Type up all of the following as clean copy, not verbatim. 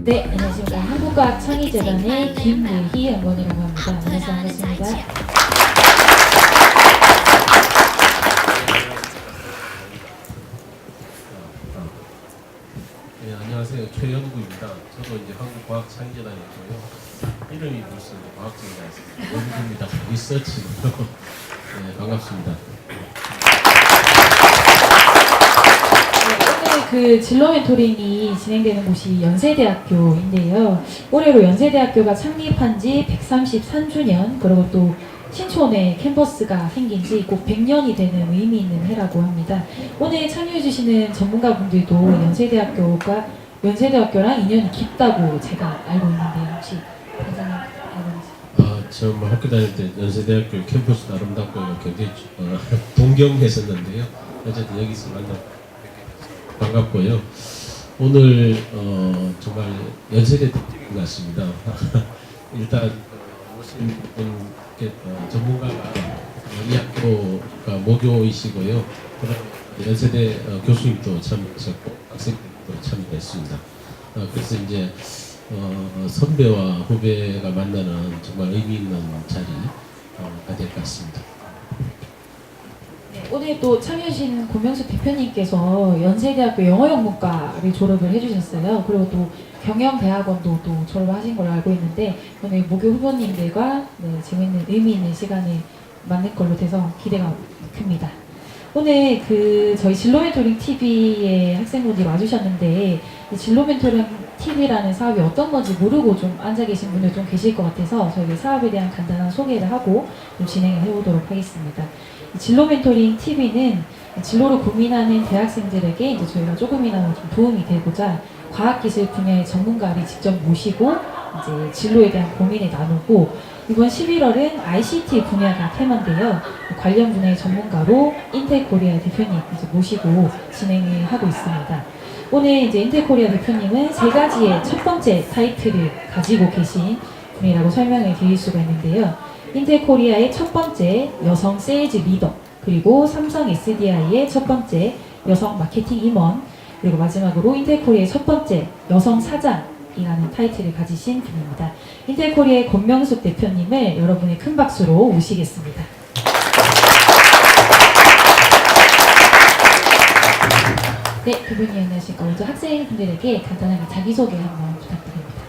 네, 안녕하십니까. 한국과학창의재단의 김예희 연구원이라고 합니다. 안녕하세요. 반갑습니다. 네, 안녕하세요. 최연구입니다. 저도 이제 한국과학창의재단에 있고요. 이름이 벌써 과학적이지 않습니다. 연구입니다. 리서치고요. 네, 반갑습니다. 오늘 그 진로 멘토링이 진행되는 곳이 연세대학교인데요. 올해로 연세대학교가 창립한 지 133주년, 그리고 또 신촌에 캠퍼스가 생긴 지 꼭 100년이 되는 의미 있는 해라고 합니다. 오늘 참여해주시는 전문가분들도 연세대학교랑 인연이 깊다고 제가 알고 있는데 혹시 반장님 알고 계세요? 저 학교 다닐 때 연세대학교 캠퍼스도 아름답고 굉장히 동경했었는데요. 어쨌든 여기서 만나 반갑고요. 오늘 정말 연세대 특집 같습니다. 일단 오신 분 전문가가 이 학교가 모교이시고요. 연세대 교수님도 참여하셨고 학생들도 참여했습니다. 그래서 이제 선배와 후배가 만나는 정말 의미 있는 자리가 될 것 같습니다. 네, 오늘 또 참여하신 고명수 대표님께서 연세대학교 영어영문과를 졸업을 해주셨어요. 그리고 또 경영대학원도 또 졸업하신 걸로 알고 있는데 오늘 모교 후보님들과 재밌는 의미 있는 시간을 만날 걸로 돼서 기대가 큽니다. 오늘 저희 진로멘토링 TV의 학생분들이 와주셨는데 이 진로멘토링 TV라는 사업이 어떤 건지 모르고 좀 앉아 계신 분들 좀 계실 것 같아서 저희 사업에 대한 간단한 소개를 하고 좀 진행을 해보도록 하겠습니다. 진로 멘토링 TV는 진로를 고민하는 대학생들에게 이제 저희가 조금이나마 좀 도움이 되고자 과학기술 분야의 전문가를 직접 모시고 이제 진로에 대한 고민을 나누고 이번 11월은 ICT 분야가 테마인데요. 관련 분야의 전문가로 인텔코리아 대표님 이제 모시고 진행을 하고 있습니다. 오늘 이제 인텔코리아 대표님은 세 가지의 첫 번째 타이틀을 가지고 계신 분이라고 설명을 드릴 수가 있는데요. 인텔코리아의 첫 번째 여성 세일즈 리더, 그리고 삼성 SDI의 첫 번째 여성 마케팅 임원, 그리고 마지막으로 인텔코리아의 첫 번째 여성 사장이라는 타이틀을 가지신 분입니다. 인텔코리아의 권명숙 대표님을 여러분의 큰 박수로 모시겠습니다. 네, 그분이 안녕하실까. 먼저 학생분들에게 간단하게 자기소개 한번 부탁드립니다.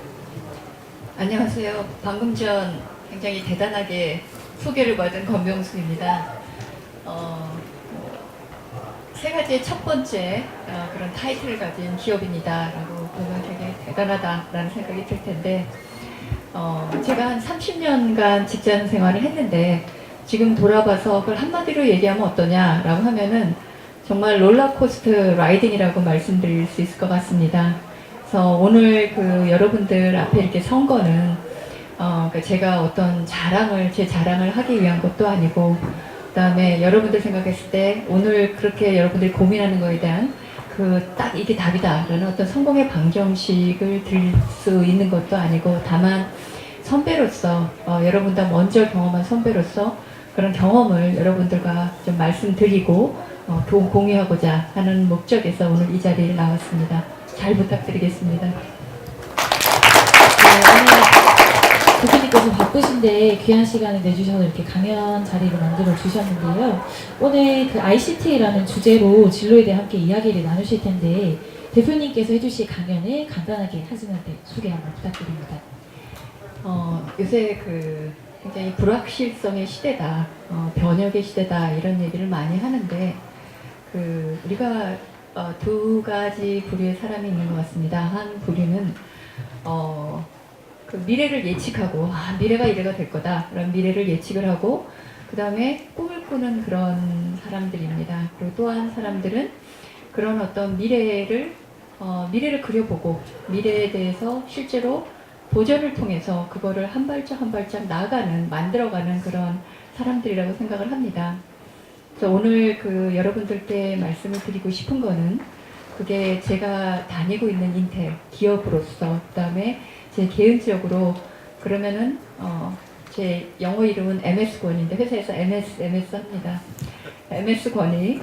안녕하세요. 방금 전 굉장히 대단하게 소개를 받은 권명숙입니다. 세 가지의 첫 번째 그런 타이틀을 가진 기업인이다라고 보면 되게 대단하다라는 생각이 들 텐데 제가 한 30년간 직장 생활을 했는데 지금 돌아봐서 그걸 한마디로 얘기하면 어떠냐라고 하면은 정말 롤러코스터 라이딩이라고 말씀드릴 수 있을 것 같습니다. 그래서 오늘 여러분들 앞에 이렇게 선 거는 그러니까 제가 어떤 제 자랑을 하기 위한 것도 아니고, 그 다음에 여러분들 생각했을 때 오늘 그렇게 여러분들이 고민하는 거에 대한 딱 이게 답이다라는 어떤 성공의 방정식을 들 수 있는 것도 아니고, 다만 선배로서 여러분보다 먼저 경험한 선배로서 그런 경험을 여러분들과 좀 말씀드리고 공유하고자 하는 목적에서 오늘 이 자리에 나왔습니다. 잘 부탁드리겠습니다. 네, 오늘 대표님께서 바쁘신데 귀한 시간을 내주셔서 이렇게 강연 자리를 만들어 주셨는데요. 오늘 ICT라는 주제로 진로에 대해 함께 이야기를 나누실 텐데 대표님께서 해주실 강연을 간단하게 학생한테 소개 한번 부탁드립니다. 요새 굉장히 불확실성의 시대다, 변혁의 시대다 이런 얘기를 많이 하는데 우리가 두 가지 부류의 사람이 있는 것 같습니다. 한 부류는 미래를 예측하고 미래가 이래가 될 거다 그런 미래를 예측을 하고 그 다음에 꿈을 꾸는 그런 사람들입니다. 그리고 또 한 사람들은 그런 어떤 미래를 그려보고 미래에 대해서 실제로 도전을 통해서 그거를 한 발짝 한 발짝 만들어가는 그런 사람들이라고 생각을 합니다. 그래서 오늘 여러분들께 말씀을 드리고 싶은 거는 그게 제가 다니고 있는 인텔 기업으로서, 그 다음에 제 개인적으로 그러면은 제 영어 이름은 MS권인데 회사에서 MS 합니다. MS권이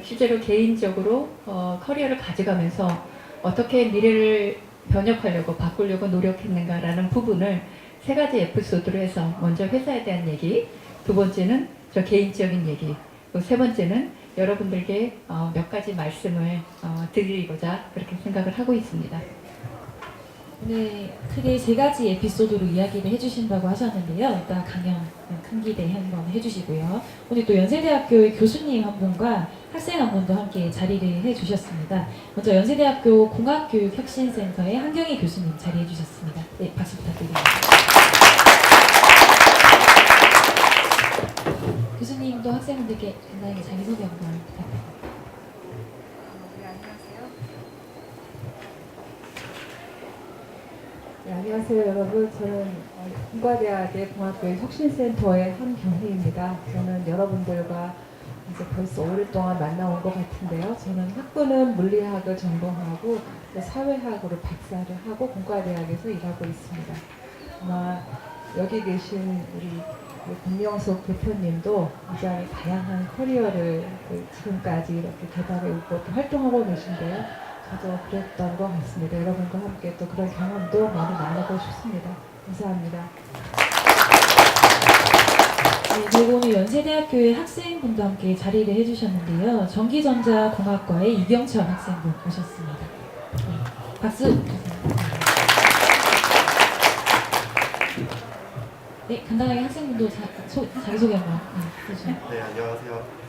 실제로 개인적으로 커리어를 가져가면서 어떻게 미래를 변혁하려고 바꾸려고 노력했는가라는 부분을 세 가지 에피소드로 해서 먼저 회사에 대한 얘기, 두 번째는 저 개인적인 얘기, 또 세 번째는 여러분들께 몇 가지 말씀을 드리고자 그렇게 생각을 하고 있습니다. 오늘 크게 세 가지 에피소드로 이야기를 해주신다고 하셨는데요. 일단 강연 큰 기대 한번 해주시고요. 오늘 또 연세대학교의 교수님 한 분과 학생 한 분도 함께 자리를 해주셨습니다. 먼저 연세대학교 공학교육혁신센터의 한경희 교수님 자리해 주셨습니다. 네, 박수 부탁드립니다. 교수님도 학생분들께 간단하게 자기소개 한번 부탁드립니다. 네, 안녕하세요 여러분. 저는 공과대학의 공학교육혁신센터의 한경희입니다. 저는 여러분들과 이제 벌써 오랫동안 만나온 것 같은데요. 저는 학부는 물리학을 전공하고 사회학으로 박사를 하고 공과대학에서 일하고 있습니다. 아마 여기 계신 우리 김명숙 대표님도 굉장히 다양한 커리어를 지금까지 이렇게 개발해 오고 또 활동하고 계신데요. 저도 그랬던 것 같습니다. 여러분과 함께 또 그런 경험도 많이 나누고 싶습니다. 감사합니다. 네, 그리고 오늘 연세대학교의 학생분도 함께 자리를 해주셨는데요. 전기전자공학과의 이경철 학생분 오셨습니다. 네, 박수 주세요. 네, 간단하게 학생분도 자기소개 한번 해주세요. 네, 안녕하세요.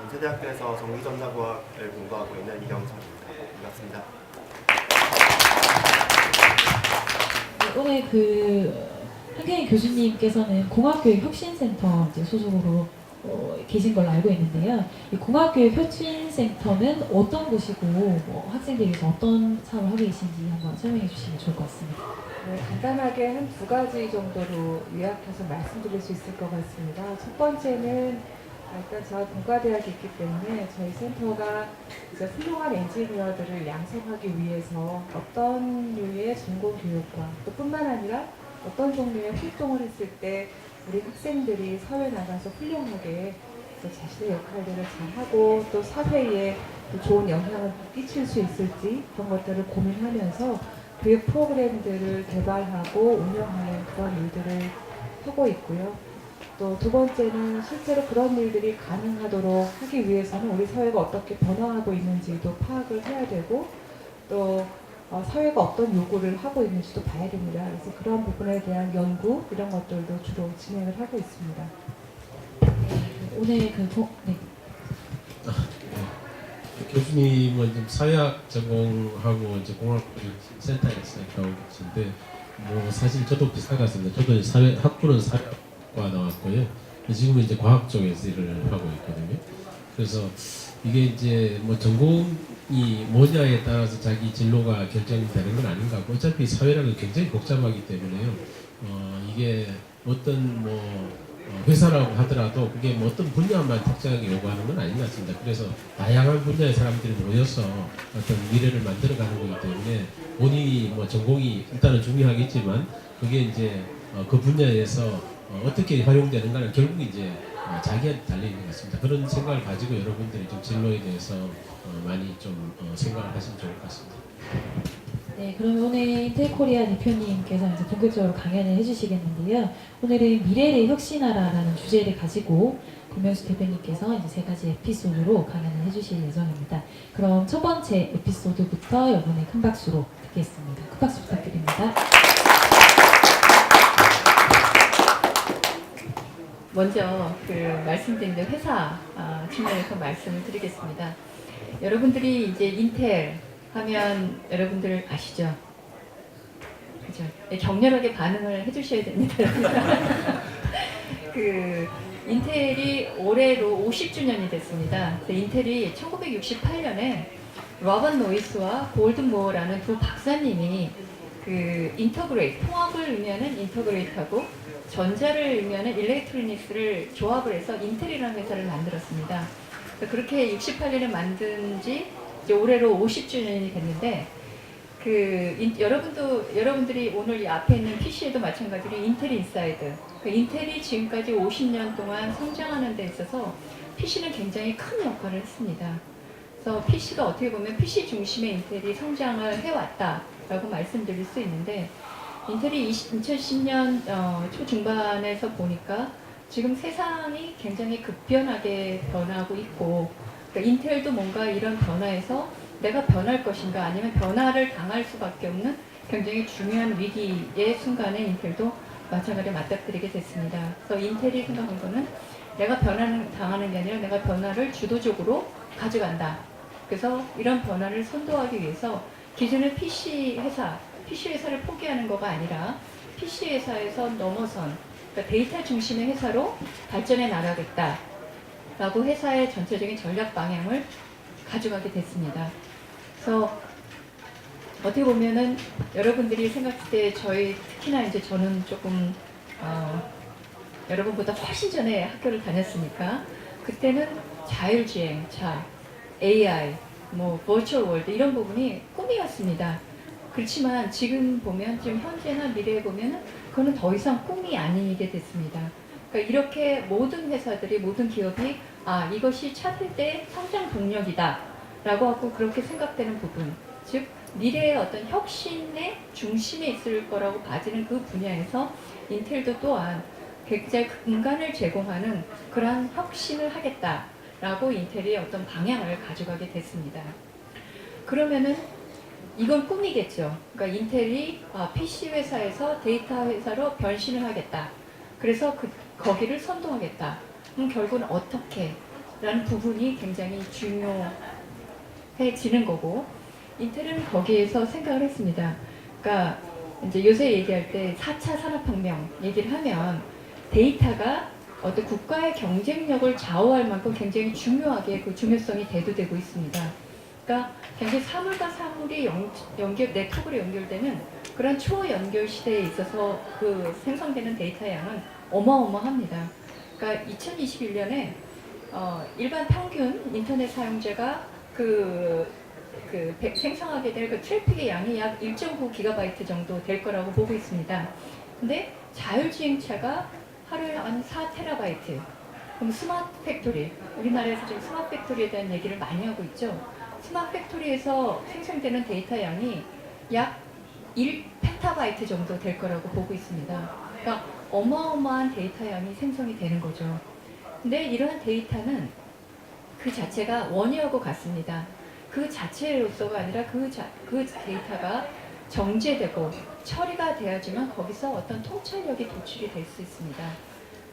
연세대학교에서 전기전자공학을 공부하고 있는 이경철입니다. 반갑습니다. 네, 오늘 한경희 교수님께서는 공학교육혁신센터 이제 소속으로 계신 걸로 알고 있는데요. 이 공학교육혁신센터는 어떤 곳이고 학생들이 위해서 어떤 사업을 하고 계신지 한번 설명해 주시면 좋을 것 같습니다. 네, 간단하게 한 두 가지 정도로 요약해서 말씀드릴 수 있을 것 같습니다. 첫 번째는 일단 제가 공과대학이 있기 때문에 저희 센터가 이제 훌륭한 엔지니어들을 양성하기 위해서 어떤 류의 전공 교육과 또 뿐만 아니라 어떤 종류의 활동을 했을 때 우리 학생들이 사회에 나가서 훌륭하게 자신의 역할들을 잘하고 또 사회에 또 좋은 영향을 끼칠 수 있을지 그런 것들을 고민하면서 교육 프로그램들을 개발하고 운영하는 그런 일들을 하고 있고요. 또 두 번째는 실제로 그런 일들이 가능하도록 하기 위해서는 우리 사회가 어떻게 변화하고 있는지도 파악을 해야 되고 또 사회가 어떤 요구를 하고 있는지도 봐야 됩니다. 그래서 그런 부분에 대한 연구 이런 것들도 주로 진행을 하고 있습니다. 오늘 네. 교수님은 지금 사회학 전공하고 이제 공학센터에서 있다고 계신데 사실 저도 비슷한 것 같습니다. 저도 학부는 사회학과 나왔고요. 지금은 이제 과학 쪽에서 일을 하고 있거든요. 그래서 이게 이제 전공이 뭐냐에 따라서 자기 진로가 결정되는 건 아닌가 하고 어차피 사회라는 게 굉장히 복잡하기 때문에요. 이게 어떤 회사라고 하더라도 그게 어떤 분야만 특정하게 요구하는 건 아닌 것 같습니다. 그래서 다양한 분야의 사람들이 모여서 어떤 미래를 만들어가는 거기 때문에 본인이 전공이 일단은 중요하겠지만 그게 이제 그 분야에서 어떻게 활용되는가는 결국 이제 자기한테 달려있는 것 같습니다. 그런 생각을 가지고 여러분들이 좀 진로에 대해서 많이 좀 생각을 하시면 좋을 것 같습니다. 네, 그럼 오늘 인텔코리아 대표님께서 이제 본격적으로 강연을 해주시겠는데요. 오늘은 미래를 혁신하라라는 주제를 가지고 고명수 대표님께서 이제 세 가지 에피소드로 강연을 해주실 예정입니다. 그럼 첫 번째 에피소드부터 이번에 큰 박수로 듣겠습니다. 큰 박수 부탁드립니다. 먼저 말씀드린 회사 측면에서 말씀을 드리겠습니다. 여러분들이 이제 인텔 하면 여러분들 아시죠? 그죠? 격렬하게 반응을 해주셔야 됩니다. 인텔이 올해로 50주년이 됐습니다. 인텔이 1968년에 로번 노이스와 골든 모어라는 두 박사님이 통합을 의미하는 인터그레이트하고 전자를 의미하는 일렉트로닉스를 조합을 해서 인텔이라는 회사를 만들었습니다. 그렇게 68년에 만든 지 이제 올해로 50주년이 됐는데 여러분들이 오늘 이 앞에 있는 PC에도 마찬가지로 인텔 인사이드 인텔이 지금까지 50년 동안 성장하는 데 있어서 PC는 굉장히 큰 역할을 했습니다. 그래서 PC가 어떻게 보면 PC 중심의 인텔이 성장을 해왔다라고 라고 말씀드릴 수 있는데 인텔이 2010년 초중반에서 보니까 지금 세상이 굉장히 급변하게 변하고 있고 그러니까 인텔도 뭔가 이런 변화에서 내가 변할 것인가 아니면 변화를 당할 수밖에 없는 굉장히 중요한 위기의 순간에 인텔도 마찬가지로 맞닥뜨리게 됐습니다. 그래서 인텔이 생각한 거는 내가 당하는 게 아니라 내가 변화를 주도적으로 가져간다. 그래서 이런 변화를 선도하기 위해서 기존의 PC 회사를 포기하는 거가 아니라 PC 회사에서 넘어선 그러니까 데이터 중심의 회사로 발전해 나가겠다. 라고 회사의 전체적인 전략 방향을 가져가게 됐습니다. 그래서 어떻게 보면은 여러분들이 생각할 때 특히나 이제 저는 조금 여러분보다 훨씬 전에 학교를 다녔으니까 그때는 자율주행차, AI, 버추얼 월드 이런 부분이 꿈이었습니다. 그렇지만 지금 현재나 미래에 보면 그거는 더 이상 꿈이 아니게 됐습니다. 그러니까 이렇게 모든 회사들이 모든 기업이 이것이 차세대 성장 동력이다 라고 하고 그렇게 생각되는 부분 즉 미래의 어떤 혁신의 중심에 있을 거라고 봐지는 그 분야에서 인텔도 또한 굉장히 근간을 제공하는 그러한 혁신을 하겠다라고 인텔이 어떤 방향을 가져가게 됐습니다. 그러면은 이건 꿈이겠죠. 그러니까 인텔이 PC 회사에서 데이터 회사로 변신을 하겠다. 그래서 거기를 선도하겠다. 그럼 결국은 어떻게? 라는 부분이 굉장히 중요해지는 거고 인텔은 거기에서 생각을 했습니다. 그러니까 이제 요새 얘기할 때 4차 산업혁명 얘기를 하면 데이터가 어떤 국가의 경쟁력을 좌우할 만큼 굉장히 중요하게 그 중요성이 대두되고 있습니다. 그러니까 굉장히 사물과 사물이 네트워크로 연결되는 그런 초연결 시대에 있어서 그 생성되는 데이터 양은 어마어마합니다. 그러니까 2021년에 일반 평균 인터넷 사용자가 생성하게 될 그 트래픽의 양이 약 1.9GB 정도 될 거라고 보고 있습니다. 근데 자율주행차가 하루에 한 4TB. 그럼 스마트 팩토리, 우리나라에서 지금 스마트 팩토리에 대한 얘기를 많이 하고 있죠. 스마트 팩토리에서 생성되는 데이터 양이 약 1PB 정도 될 거라고 보고 있습니다. 그러니까 어마어마한 데이터 양이 생성이 되는 거죠. 근데 이러한 데이터는 그 자체가 원유하고 같습니다. 그 자체로서가 아니라 그 데이터가 정제되고 처리가 돼야지만 거기서 어떤 통찰력이 도출이 될 수 있습니다.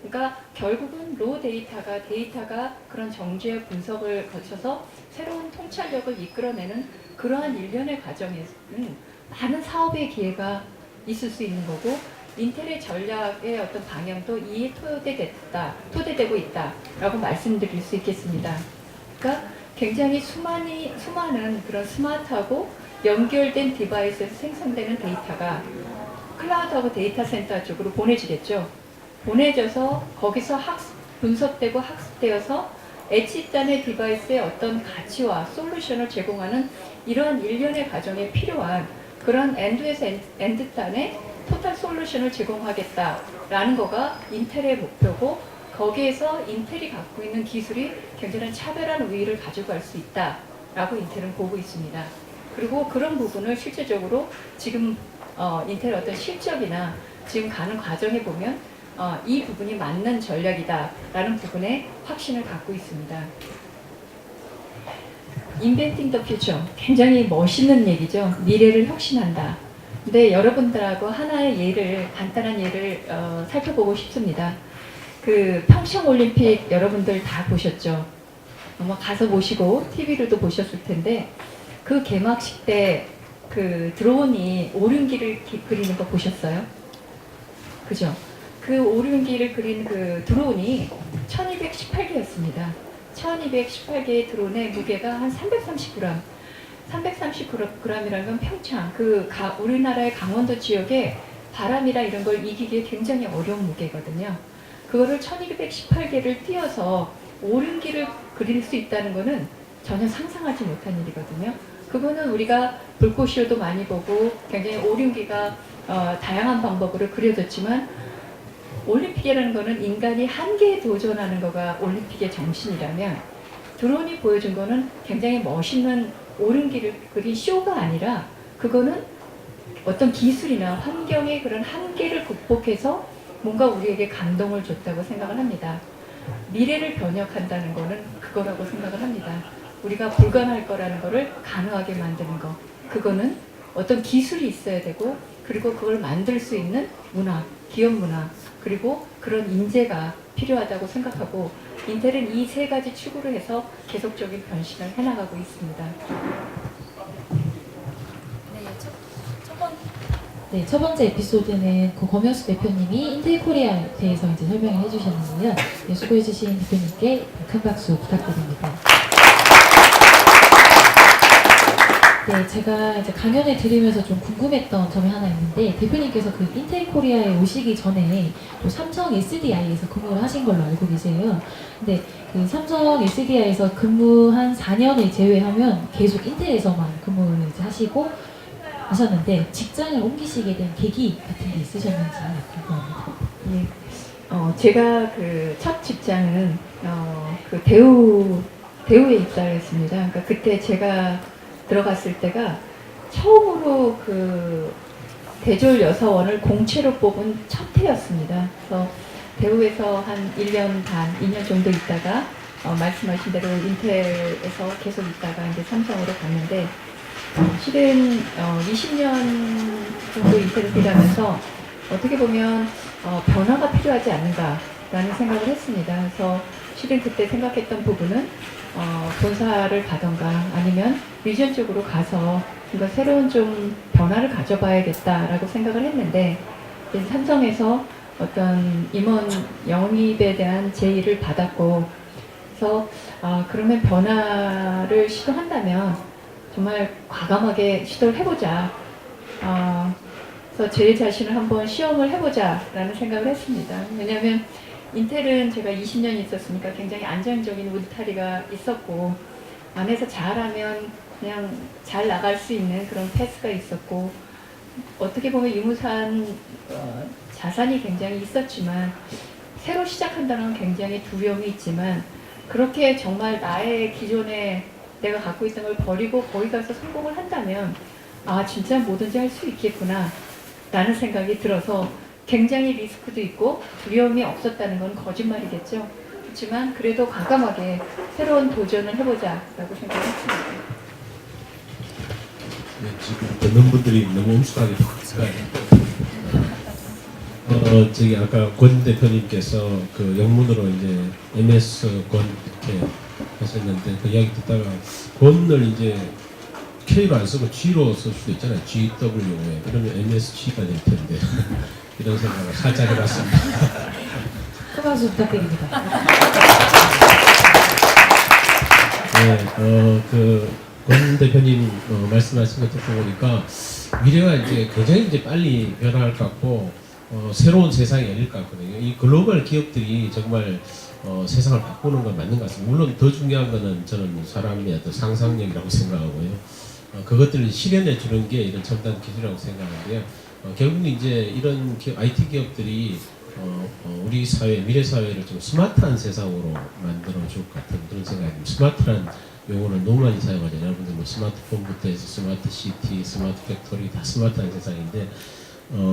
그러니까 결국은 데이터가 그런 정제 분석을 거쳐서 새로운 통찰력을 이끌어내는 그러한 일련의 과정에는 많은 사업의 기회가 있을 수 있는 거고 인텔의 전략의 어떤 방향도 이에 토대되고 있다라고 말씀드릴 수 있겠습니다. 그러니까 굉장히 수많은 그런 스마트하고 연결된 디바이스에서 생성되는 데이터가 클라우드하고 데이터 센터 쪽으로 보내지겠죠. 보내져서 거기서 분석되고 학습되어서 엣지단의 디바이스의 어떤 가치와 솔루션을 제공하는 이러한 일련의 과정에 필요한 그런 엔드에서 엔드단의 토탈 솔루션을 제공하겠다라는 거가 인텔의 목표고 거기에서 인텔이 갖고 있는 기술이 굉장히 차별한 우위를 가지고 갈 수 있다라고 인텔은 보고 있습니다. 그리고 그런 부분을 실제적으로 지금 인텔의 어떤 실적이나 지금 가는 과정에 보면 이 부분이 맞는 전략이다라는 부분에 확신을 갖고 있습니다. Inventing the future. 굉장히 멋있는 얘기죠. 미래를 혁신한다. 근데 여러분들하고 하나의 간단한 예를 살펴보고 싶습니다. 그 평창 올림픽 여러분들 다 보셨죠? 아마 가서 보시고 TV로도 보셨을 텐데 그 개막식 때 그 드론이 오륜기를 그리는 거 보셨어요? 그죠? 그 오륜기를 그린 그 드론이 1218개였습니다. 1218개의 드론의 무게가 한 330g. 330g이라는 건 평창, 우리나라의 강원도 지역에 바람이나 이런 걸 이기기에 굉장히 어려운 무게거든요. 그거를 1218개를 띄어서 오륜기를 그릴 수 있다는 거는 전혀 상상하지 못한 일이거든요. 그거는 우리가 불꽃쇼도 많이 보고 굉장히 오륜기가 다양한 방법으로 그려졌지만 올림픽이라는 거는 인간이 한계에 도전하는 거가 올림픽의 정신이라면 드론이 보여준 거는 굉장히 멋있는 오륜기를 그린 쇼가 아니라 그거는 어떤 기술이나 환경의 그런 한계를 극복해서 뭔가 우리에게 감동을 줬다고 생각을 합니다. 미래를 번역한다는 거는 그거라고 생각을 합니다. 우리가 불가능할 거라는 거를 가능하게 만드는 거. 그거는 어떤 기술이 있어야 되고, 그리고 그걸 만들 수 있는 문화, 기업 문화, 그리고 그런 인재가 필요하다고 생각하고, 인텔은 이 세 가지 축으로 해서 계속적인 변신을 해나가고 있습니다. 네, 첫 번째 에피소드는 그 검영수 대표님이 인텔 코리아에 대해서 이제 설명을 해주셨는데요. 네, 수고해주신 대표님께 큰 박수 부탁드립니다. 네, 제가 이제 강연을 들으면서 좀 궁금했던 점이 하나 있는데, 대표님께서 그 인텔 코리아에 오시기 전에 또 삼성 SDI에서 근무를 하신 걸로 알고 계세요. 근데 그 삼성 SDI에서 근무한 4년을 제외하면 계속 인텔에서만 근무를 이제 하셨는데, 직장을 옮기시게 된 계기 같은 게 있으셨는지 궁금합니다. 예, 제가 그 첫 직장은 그 대우에 입사를 했습니다. 그러니까 그때 제가 들어갔을 때가 처음으로 그 대졸 여사원을 공채로 뽑은 첫 해였습니다. 그래서 대우에서 한 1년 반, 2년 정도 있다가 말씀하신 대로 인텔에서 계속 있다가 이제 삼성으로 갔는데, 실은 20년 정도 인텔을 일하면서 어떻게 보면 변화가 필요하지 않는가라는 생각을 했습니다. 그래서 실은 그때 생각했던 부분은 본사를 가던가 아니면 리전 쪽으로 가서 뭔가 새로운 좀 변화를 가져봐야겠다라고 생각을 했는데, 이제 삼성에서 어떤 임원 영입에 대한 제의를 받았고, 그래서 그러면 변화를 시도한다면 정말 과감하게 시도를 해보자. 그래서 제 자신을 한번 시험을 해보자라는 생각을 했습니다. 왜냐하면 인텔은 제가 20년 있었으니까 굉장히 안정적인 울타리가 있었고, 안에서 잘하면 그냥 잘 나갈 수 있는 그런 패스가 있었고, 어떻게 보면 유무산 자산이 굉장히 있었지만, 새로 시작한다는 건 굉장히 두려움이 있지만, 그렇게 정말 나의 기존에 내가 갖고 있던 걸 버리고 거기 가서 성공을 한다면 진짜 뭐든지 할 수 있겠구나 라는 생각이 들어서, 굉장히 리스크도 있고 두려움이 없었다는 건 거짓말이겠죠. 그렇지만 그래도 과감하게 새로운 도전을 해보자 라고 생각했습니다. 네, 지금 듣는 분들이 너무 엄숙하게 듣고 있어요. 저기 아까 권 대표님께서 그 영문으로 이제 MS 권 이렇게 하셨는데, 그 이야기 듣다가 권을 이제 K로 안 쓰고 G로 쓸 수도 있잖아요. GW에. 그러면 MSG가 될 텐데. 이런 생각을 살짝 해봤습니다. 큰 박수 부탁드립니다. 네, 권 대표님 말씀하신 거 듣고 보니까 미래가 이제 굉장히 이제 빨리 변화할 것 같고, 새로운 세상이 열릴 것 같거든요. 이 글로벌 기업들이 정말 세상을 바꾸는 건 맞는 것 같습니다. 물론 더 중요한 거는 저는 사람의 어떤 상상력이라고 생각하고요. 그것들을 실현해 주는 게 이런 첨단 기술이라고 생각하는데요. 결국 이제 이런 IT 기업들이 우리 사회, 미래 사회를 좀 스마트한 세상으로 만들어 줄 것 같은 그런 생각이 듭니다. 스마트란 용어를 너무 많이 사용하잖아요. 여러분들 뭐 스마트폰부터 해서 스마트 시티, 스마트 팩토리 다 스마트한 세상인데,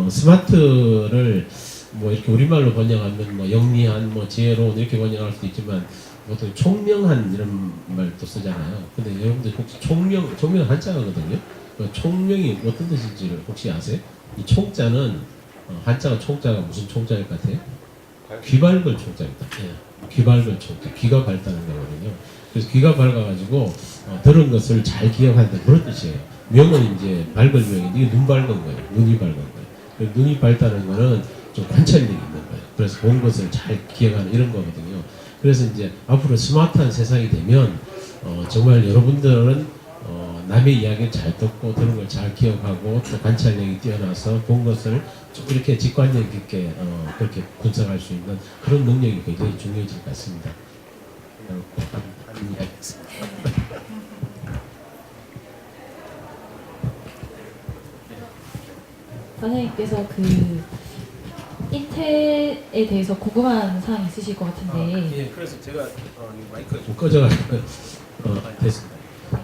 스마트를 뭐 이렇게 우리말로 번역하면 뭐 영리한, 뭐 지혜로운 이렇게 번역할 수도 있지만, 보통 총명한 이런 말도 쓰잖아요. 근데 여러분들 혹시 총명 한자거든요. 총명이 어떤 뜻인지를 혹시 아세요? 이 총자는 한자가 총자가 무슨 총자일 것 같아요? 귀 밝을 총자입니다. 예. 귀 밝을 총자, 귀가 밝다는 거거든요. 그래서 귀가 밝아가지고 들은 것을 잘 기억한다, 그런 뜻이에요. 명은 이제 밝을 명인데, 이게 눈 밝은 거예요. 눈이 밝은 거예요. 눈이 밝다는 거는 좀 관찰력이 있는 거예요. 그래서 본 것을 잘 기억하는 이런 거거든요. 그래서 이제 앞으로 스마트한 세상이 되면 정말 여러분들은 남의 이야기를 잘 듣고 들은 걸 잘 기억하고 또 관찰력이 뛰어나서 본 것을 좀 이렇게 직관력 있게 그렇게 분석할 수 있는 그런 능력이 굉장히 중요해질 것 같습니다. 하는 이야기였습니다. 선생님께서 그 인텔에 대해서 궁금한 사항 있으실 것 같은데. 예, 그래서 제가 마이크가 좀 꺼져가지고 됐습니다.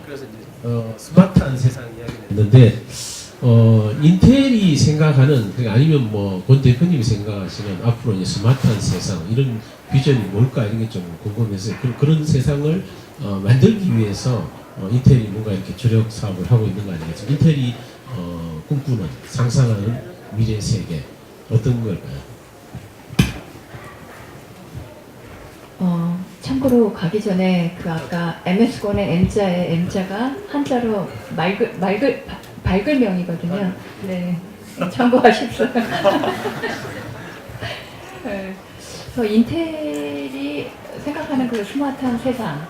그래서 이제 스마트한 세상 이야기를 했는데, 인텔이 생각하는, 그러니까 아니면 뭐 권 대표님이 생각하시는 앞으로 이제 스마트한 세상, 이런 비전이 뭘까, 이런 게 좀 궁금해서 그런 세상을 만들기 위해서 인텔이 뭔가 이렇게 주력 사업을 하고 있는 거 아니겠죠? 인텔이 꿈꾸는, 상상하는 미래 세계 어떤 걸까요? 참고로 가기 전에 그 아까 MS권의 M자의 M자가 한자로 밝을명이거든요. 네, 참고하십시오. 네, 그래서 인텔이 생각하는 그 스마트한 세상,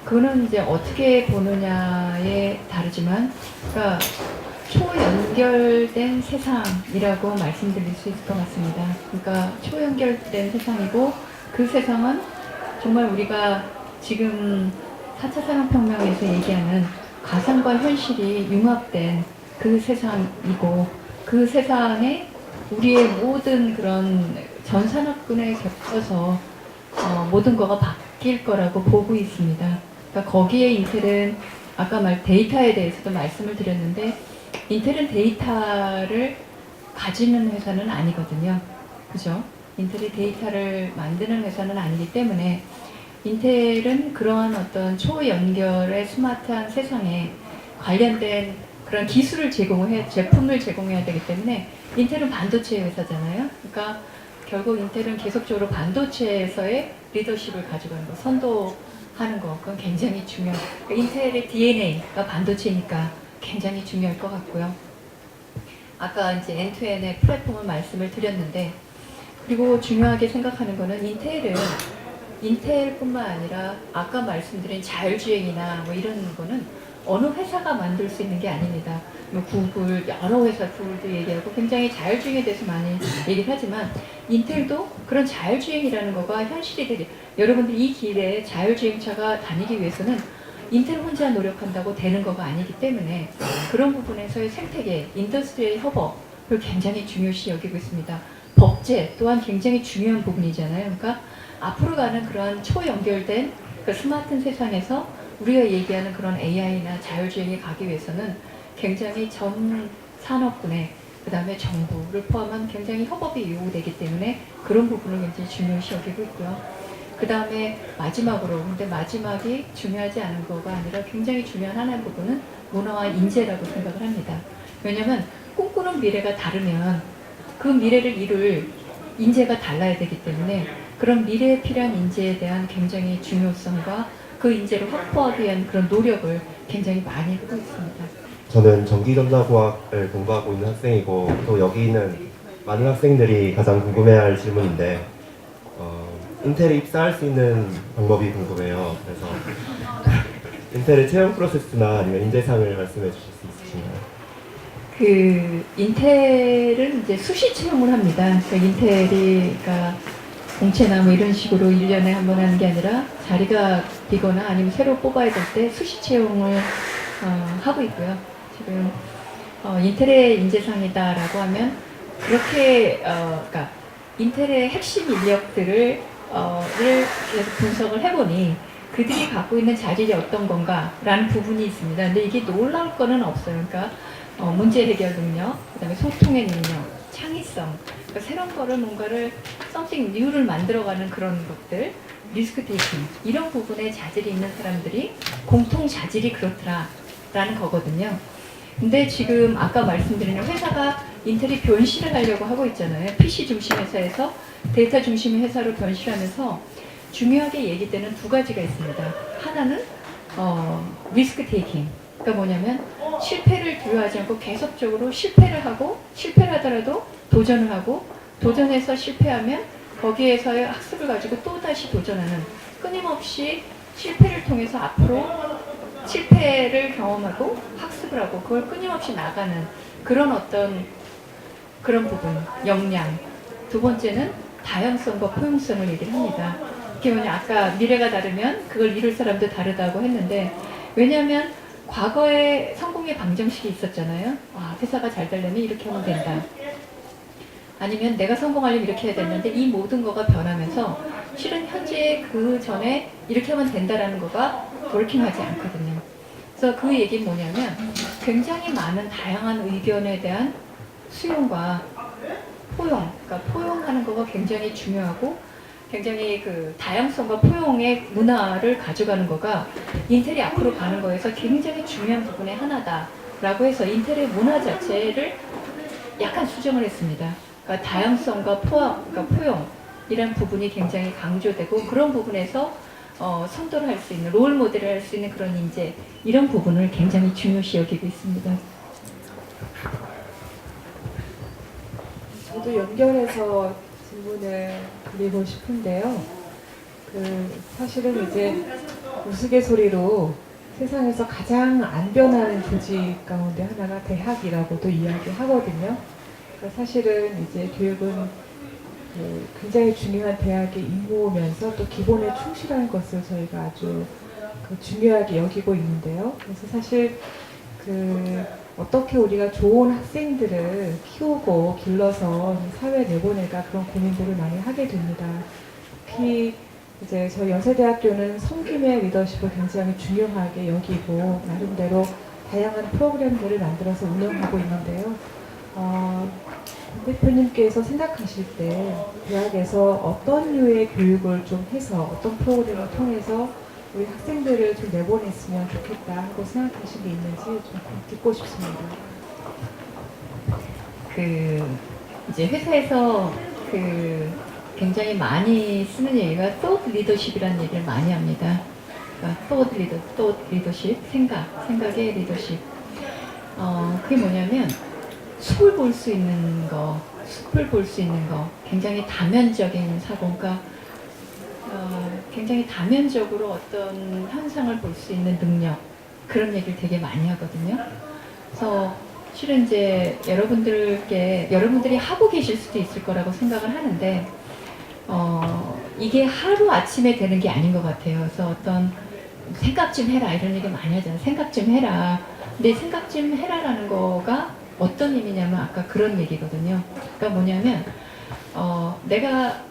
그거는 이제 어떻게 보느냐에 다르지만, 그러니까 초연결된 세상이라고 말씀드릴 수 있을 것 같습니다. 그러니까 초연결된 세상이고, 그 세상은 정말 우리가 지금 4차 산업혁명에서 얘기하는 가상과 현실이 융합된 그 세상이고, 그 세상에 우리의 모든 그런 전 산업군에 겹쳐서 모든 거가 바뀔 거라고 보고 있습니다. 그러니까 거기에 인텔은 아까 데이터에 대해서도 말씀을 드렸는데, 인텔은 데이터를 가지는 회사는 아니거든요. 그죠? 인텔이 데이터를 만드는 회사는 아니기 때문에 인텔은 그러한 어떤 초연결의 스마트한 세상에 관련된 그런 기술을 제품을 제공해야 되기 때문에 인텔은 반도체 회사잖아요. 그러니까 결국 인텔은 계속적으로 반도체에서의 리더십을 가져가는 거, 선도하는 거, 그건 굉장히 중요해요. 그러니까 인텔의 DNA가 반도체니까 굉장히 중요할 것 같고요. 아까 이제 N2N의 플랫폼을 말씀을 드렸는데, 그리고 중요하게 생각하는 거는 인텔뿐만 아니라 아까 말씀드린 자율주행이나 뭐 이런 거는 어느 회사가 만들 수 있는 게 아닙니다. 뭐 구글, 여러 회사 구글도 얘기하고 굉장히 자율주행에 대해서 많이 얘기를 하지만 인텔도 그런 자율주행이라는 거가 현실이 되게, 여러분들 이 길에 자율주행차가 다니기 위해서는 인텔 혼자 노력한다고 되는 거가 아니기 때문에 그런 부분에서의 생태계, 인더스트리의 협업을 굉장히 중요시 여기고 있습니다. 법제 또한 굉장히 중요한 부분이잖아요. 그러니까 앞으로 가는 그런 초연결된 그 스마트 세상에서 우리가 얘기하는 그런 AI나 자율주행에 가기 위해서는 굉장히 전 산업군에, 그 다음에 정부를 포함한 굉장히 협업이 요구되기 때문에 그런 부분을 굉장히 중요시 여기고 있고요. 그 다음에 마지막으로, 근데 마지막이 중요하지 않은 거가 아니라 굉장히 중요한 하나의 부분은 문화와 인재라고 생각을 합니다. 왜냐하면 꿈꾸는 미래가 다르면 그 미래를 이룰 인재가 달라야 되기 때문에 그런 미래에 필요한 인재에 대한 굉장히 중요성과 그 인재를 확보하기 위한 그런 노력을 굉장히 많이 하고 있습니다. 저는 전기전자공학을 공부하고 있는 학생이고, 또 여기 있는 많은 학생들이 가장 궁금해할 질문인데, 인텔에 입사할 수 있는 방법이 궁금해요. 그래서 인텔의 채용 프로세스나 아니면 인재상을 말씀해 주실 수 있으신가요? 그 인텔은 이제 수시 채용을 합니다. 그러니까 인텔이 그러니까 공채나 뭐 이런 식으로 1년에 한 번 하는 게 아니라 자리가 비거나 아니면 새로 뽑아야 될 때 수시 채용을 하고 있고요. 지금 인텔의 인재상이다라고 하면 그렇게 그러니까 인텔의 핵심 인력들을 계속 분석을 해보니 그들이 갖고 있는 자질이 어떤 건가라는 부분이 있습니다. 근데 이게 놀라울 거는 없어요. 그러니까 문제 해결 능력, 그다음에 소통의 능력, 창의성, 그러니까 새로운 거를 뭔가를 something new를 만들어가는 그런 것들, 리스크 테이킹, 이런 부분에 자질이 있는 사람들이 공통 자질이 그렇더라라는 거거든요. 근데 지금 아까 말씀드린 회사가 인텔이 변실을 하려고 하고 있잖아요. PC 중심 회사에서 데이터 중심 회사로 변실하면서 중요하게 얘기되는 두 가지가 있습니다. 하나는 리스크 테이킹. 그러니까 뭐냐면 실패를 두려워하지 않고 계속적으로 실패를 하고, 실패를 하더라도 도전을 하고, 도전해서 실패하면 거기에서의 학습을 가지고 또 다시 도전하는, 끊임없이 실패를 통해서 앞으로 실패를 경험하고 학습을 하고 그걸 끊임없이 나가는 그런 어떤 그런 부분, 역량. 두 번째는 다양성과 포용성을 얘기를 합니다. 이게 뭐냐, 아까 미래가 다르면 그걸 이룰 사람도 다르다고 했는데, 왜냐하면 과거에 성공의 방정식이 있었잖아요. 회사가 잘 되려면 이렇게 하면 된다. 아니면 내가 성공하려면 이렇게 해야 되는데, 이 모든 거가 변하면서 실은 현재 그 전에 이렇게 하면 된다라는 거가 워킹하지 않거든요. 그래서 그 얘기는 뭐냐면 굉장히 많은 다양한 의견에 대한 수용과 포용, 그러니까 포용하는 거가 굉장히 중요하고 굉장히 그 다양성과 포용의 문화를 가져가는 거가 인텔이 앞으로 가는 거에서 굉장히 중요한 부분의 하나다라고 해서 인텔의 문화 자체를 약간 수정을 했습니다. 그러니까 다양성과 그러니까 포용이라는 부분이 굉장히 강조되고 그런 부분에서 선도를 할 수 있는 롤 모델을 할 수 있는 그런 인재 이런 부분을 굉장히 중요시 여기고 있습니다. 저도 연결해서 질문을 드리고 싶은데요. 사실은 이제 우스갯소리로 세상에서 가장 안 변하는 조직 가운데 하나가 대학이라고도 이야기하거든요. 그러니까 사실은 이제 교육은 굉장히 중요한 대학의 임무면서 또 기본에 충실한 것을 저희가 아주 중요하게 여기고 있는데요. 그래서 사실 어떻게 우리가 좋은 학생들을 키우고 길러서 사회에 내보낼까 그런 고민들을 많이 하게 됩니다. 특히 이제 저희 연세대학교는 섬김의 리더십을 굉장히 중요하게 여기고 나름대로 다양한 프로그램들을 만들어서 운영하고 있는데요. 대표님께서 생각하실 때 대학에서 어떤 류의 교육을 좀 해서 어떤 프로그램을 통해서 우리 학생들을 좀 내보냈으면 좋겠다 하고 생각하신 게 있는지 좀 듣고 싶습니다. 이제 회사에서 굉장히 많이 쓰는 얘기가 thought leadership이라는 얘기를 많이 합니다. 그러니까 thought leadership, 생각의 리더십. 그게 뭐냐면 숲을 볼 수 있는 거, 굉장히 다면적인 사고, 그러니까 굉장히 다면적으로 어떤 현상을 볼 수 있는 능력 그런 얘기를 되게 많이 하거든요. 그래서 실은 이제 여러분들이 하고 계실 수도 있을 거라고 생각을 하는데 이게 하루 아침에 되는 게 아닌 것 같아요. 그래서 어떤 생각 좀 해라 이런 얘기 많이 하잖아요. 생각 좀 해라. 근데 생각 좀 해라라는 거가 어떤 의미냐면 아까 그런 얘기거든요. 그러니까 뭐냐면 내가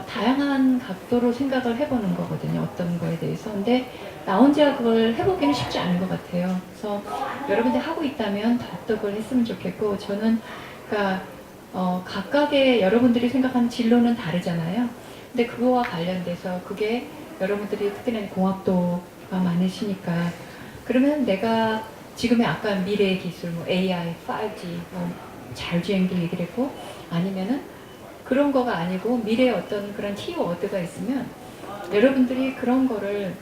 다양한 각도로 생각을 해보는 거거든요. 어떤 거에 대해서. 근데 나 혼자 그걸 해보기는 쉽지 않은 것 같아요. 그래서 여러분들 하고 있다면 더욱더 그걸 했으면 좋겠고 저는 그러니까 각각의 여러분들이 생각하는 진로는 다르잖아요. 근데 그거와 관련돼서 그게 여러분들이 특히나 공학도가 많으시니까 그러면 내가 지금의 아까 미래의 기술, AI, 5G, 자율주행도 얘기를 했고 아니면은 그런 거가 아니고 미래의 어떤 그런 키워드가 있으면 여러분들이 그런 거를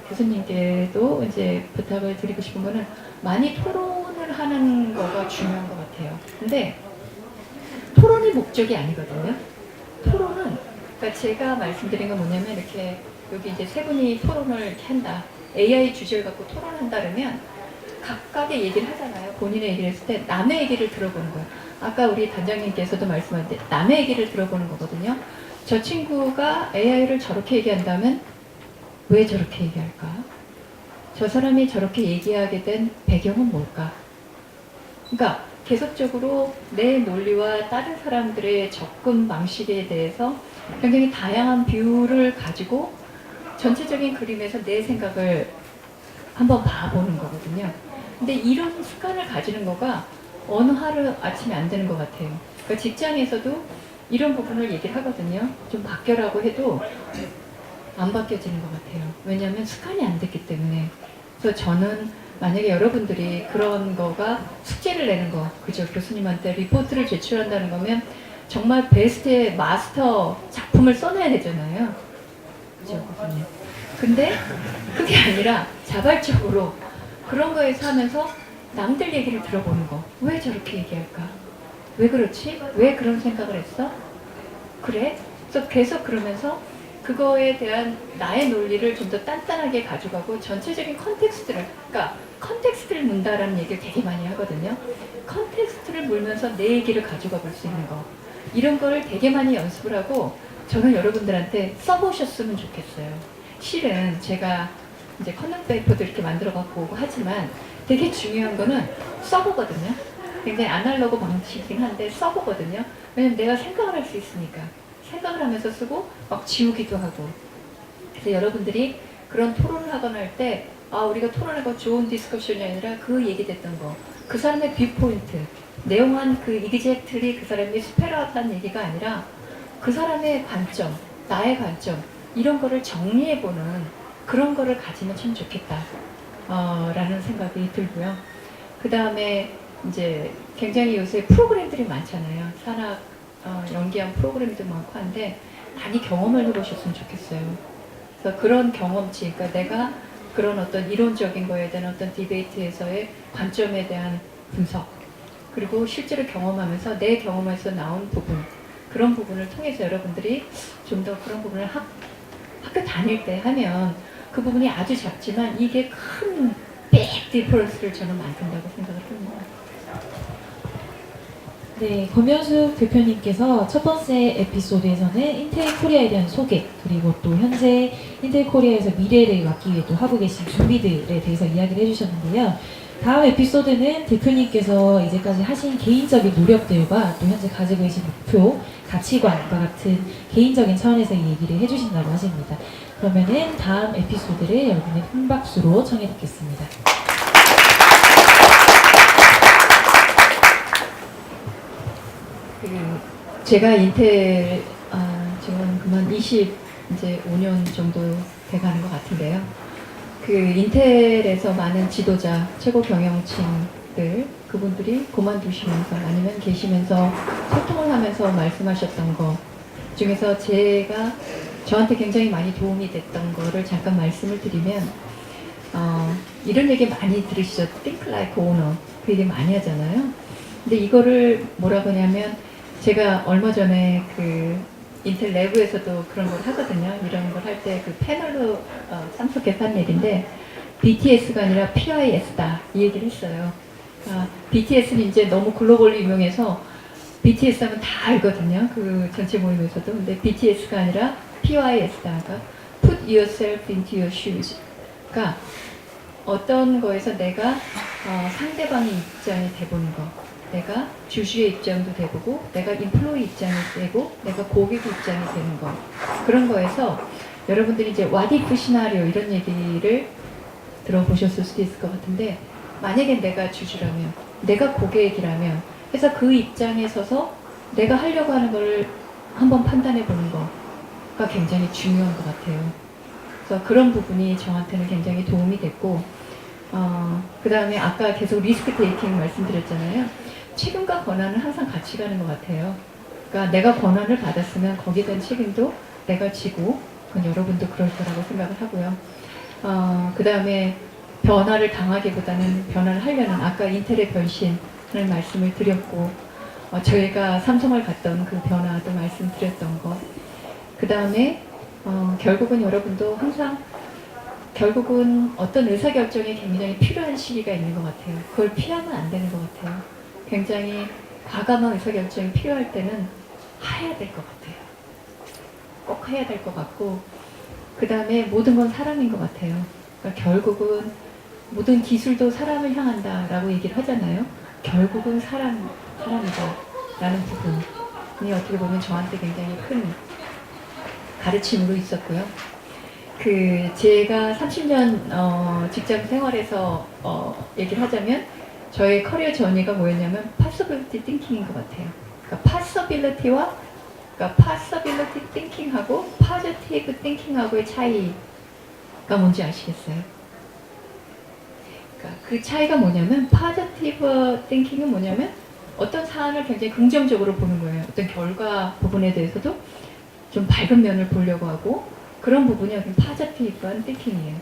교수님께도 이제 부탁을 드리고 싶은 거는 많이 토론을 하는 거가 중요한 것 같아요. 근데 토론이 목적이 아니거든요. 토론은 그러니까 제가 말씀드린 건 뭐냐면 이렇게 여기 이제 세 분이 토론을 이렇게 한다. AI 주제를 갖고 토론한다 그러면 각각의 얘기를 하잖아요. 본인의 얘기를 했을 때 남의 얘기를 들어보는 거예요. 아까 우리 단장님께서도 말씀하셨는데 남의 얘기를 들어보는 거거든요. 저 친구가 AI를 저렇게 얘기한다면 왜 저렇게 얘기할까? 저 사람이 저렇게 얘기하게 된 배경은 뭘까? 그러니까 계속적으로 내 논리와 다른 사람들의 접근 방식에 대해서 굉장히 다양한 뷰를 가지고 전체적인 그림에서 내 생각을 한번 봐보는 거거든요. 근데 이런 습관을 가지는 거가 어느 하루 아침에 안 되는 것 같아요. 그러니까 직장에서도 이런 부분을 얘기를 하거든요. 좀 바뀌라고 해도 안 바뀌어지는 것 같아요. 왜냐하면 습관이 안 됐기 때문에. 그래서 저는 만약에 여러분들이 그런 거가 숙제를 내는 거, 그죠? 교수님한테 리포트를 제출한다는 거면 정말 베스트의 마스터 작품을 써내야 되잖아요. 그죠, 교수님? 근데 그게 아니라 자발적으로 그런 거에서 하면서 남들 얘기를 들어보는 거. 왜 저렇게 얘기할까? 왜 그렇지? 왜 그런 생각을 했어? 그래? 그래서 계속 그러면서 그거에 대한 나의 논리를 좀 더 단단하게 가져가고 전체적인 컨텍스트를, 그러니까 컨텍스트를 문다라는 얘기를 되게 많이 하거든요. 컨텍스트를 물면서 내 얘기를 가져가 볼 수 있는 거. 이런 거를 되게 많이 연습을 하고 저는 여러분들한테 써보셨으면 좋겠어요. 실은 제가 이제 컨텐츠 페이퍼도 이렇게 만들어 갖고 오고 하지만 되게 중요한 거는 써보거든요. 굉장히 아날로그 방식이긴 한데 써보거든요. 왜냐면 내가 생각을 할 수 있으니까. 생각을 하면서 쓰고 막 지우기도 하고. 그래서 여러분들이 그런 토론을 하거나 할 때 우리가 토론하고 좋은 디스커션이 아니라 그 얘기됐던 거, 그 사람의 뷰포인트, 내용한 그 이그젝트리 그 사람이 스페라한 얘기가 아니라 그 사람의 관점, 나의 관점, 이런 거를 정리해보는 그런 거를 가지면 참 좋겠다 라는 생각이 들고요. 그 다음에 이제 굉장히 요새 프로그램들이 많잖아요. 산학 연기한 프로그램도 많고 한데 많이 경험을 해보셨으면 좋겠어요. 그래서 그런 경험치, 그러니까 내가 그런 어떤 이론적인 거에 대한 어떤 디베이트에서의 관점에 대한 분석, 그리고 실제로 경험하면서 내 경험에서 나온 부분, 그런 부분을 통해서 여러분들이 좀 더 그런 부분을 학교 다닐 때 하면 그 부분이 아주 작지만 이게 큰 빅 디퍼런스를 저는 만든다고 생각을 합니다. 네, 권명숙 대표님께서 첫 번째 에피소드에서는 인텔 코리아에 대한 소개, 그리고 또 현재 인텔 코리아에서 미래를 막기 위해 또 하고 계신 준비들에 대해서 이야기를 해주셨는데요. 다음 에피소드는 대표님께서 이제까지 하신 개인적인 노력들과 또 현재 가지고 계신 목표, 가치관과 같은 개인적인 차원에서 얘기를 해주신다고 하십니다. 그러면은 다음 에피소드를 여러분의 큰 박수로 청해 듣겠습니다. 제가 인텔 지금 그만 25년 정도 돼가는 것 같은데요. 그 인텔에서 많은 지도자, 최고 경영층들 그분들이 그만두시면서 아니면 계시면서 소통을 하면서 말씀하셨던 것 중에서 제가 저한테 굉장히 많이 도움이 됐던 거를 잠깐 말씀을 드리면 이런 얘기 많이 들으시죠? Think like owner. 그 얘기 많이 하잖아요. 근데 이거를 뭐라고 하냐면 제가 얼마 전에 그 인텔 내부에서도 그런 걸 하거든요. 이런 걸 할 때 그 패널로 참석해서 한 얘기인데 BTS가 아니라 PIS다 이 얘기를 했어요. BTS는 이제 너무 글로벌리 유명해서 BTS 하면 다 알거든요. 그 전체 모임에서도. 근데 BTS가 아니라 PIS다가 Put yourself into your shoes. 그러니까 어떤 거에서 내가 상대방의 입장이 돼보는 거. 내가 주주의 입장도 돼보고 내가 인플로이 입장이 되고 내가 고객 입장이 되는 거. 그런 거에서 여러분들이 이제 what if 시나리오 이런 얘기를 들어보셨을 수도 있을 것 같은데 만약에 내가 주주라면 내가 고객이라면 그래서 그 입장에 서서 내가 하려고 하는 걸 한번 판단해 보는 거가 굉장히 중요한 것 같아요. 그래서 그런 부분이 저한테는 굉장히 도움이 됐고 그 다음에 아까 계속 리스크 테이킹 말씀드렸잖아요. 책임과 권한은 항상 같이 가는 것 같아요. 그러니까 내가 권한을 받았으면 거기에 대한 책임도 내가 지고 그건 여러분도 그럴 거라고 생각을 하고요. 그 다음에 변화를 당하기보다는 변화를 하려는 아까 인텔의 변신을 말씀을 드렸고 저희가 삼성을 갔던 그 변화도 말씀드렸던 것. 그 다음에 결국은 여러분도 항상 결국은 어떤 의사결정이 굉장히 필요한 시기가 있는 것 같아요. 그걸 피하면 안 되는 것 같아요. 굉장히 과감한 의사결정이 필요할 때는 해야 될 것 같아요. 꼭 해야 될 것 같고 그 다음에 모든 건 사람인 것 같아요. 그러니까 결국은 모든 기술도 사람을 향한다라고 얘기를 하잖아요. 결국은 사람이다 라는 부분이 어떻게 보면 저한테 굉장히 큰 가르침으로 있었고요. 제가 30년 직장 생활에서 얘기를 하자면 저의 커리어 전이가 뭐였냐면 possibility thinking인 것 같아요. 그러니까 possibility와 그러니까 possibility thinking하고 positive thinking하고의 차이가 뭔지 아시겠어요? 그러니까 그 차이가 뭐냐면 positive thinking은 뭐냐면 어떤 사안을 굉장히 긍정적으로 보는 거예요. 어떤 결과 부분에 대해서도 좀 밝은 면을 보려고 하고 그런 부분이 positive한 thinking이에요.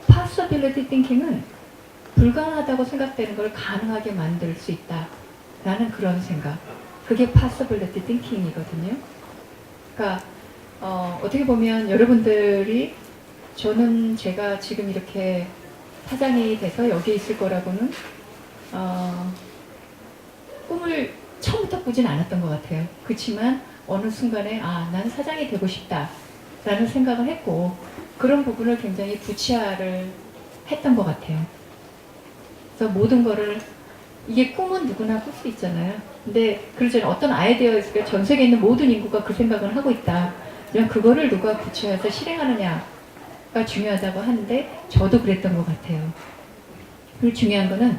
possibility thinking은 불가능하다고 생각되는 걸 가능하게 만들 수 있다라는 그런 생각. 그게 possibility thinking이거든요. 그러니까 어떻게 보면 여러분들이 제가 지금 이렇게 사장이 돼서 여기 있을 거라고는 꿈을 처음부터 꾸진 않았던 것 같아요. 그렇지만 어느 순간에 나는 사장이 되고 싶다라는 생각을 했고 그런 부분을 굉장히 구체화를 했던 것 같아요. 그래서 모든 거를 이게 꿈은 누구나 꿀 수 있잖아요. 근데 그러잖아요. 어떤 아이디어가 있을 때 전 세계에 있는 모든 인구가 그 생각을 하고 있다. 그냥 그거를 누가 구체화해서 실행하느냐가 디테일가 중요하다고 하는데 저도 그랬던 것 같아요. 그리고 중요한 거는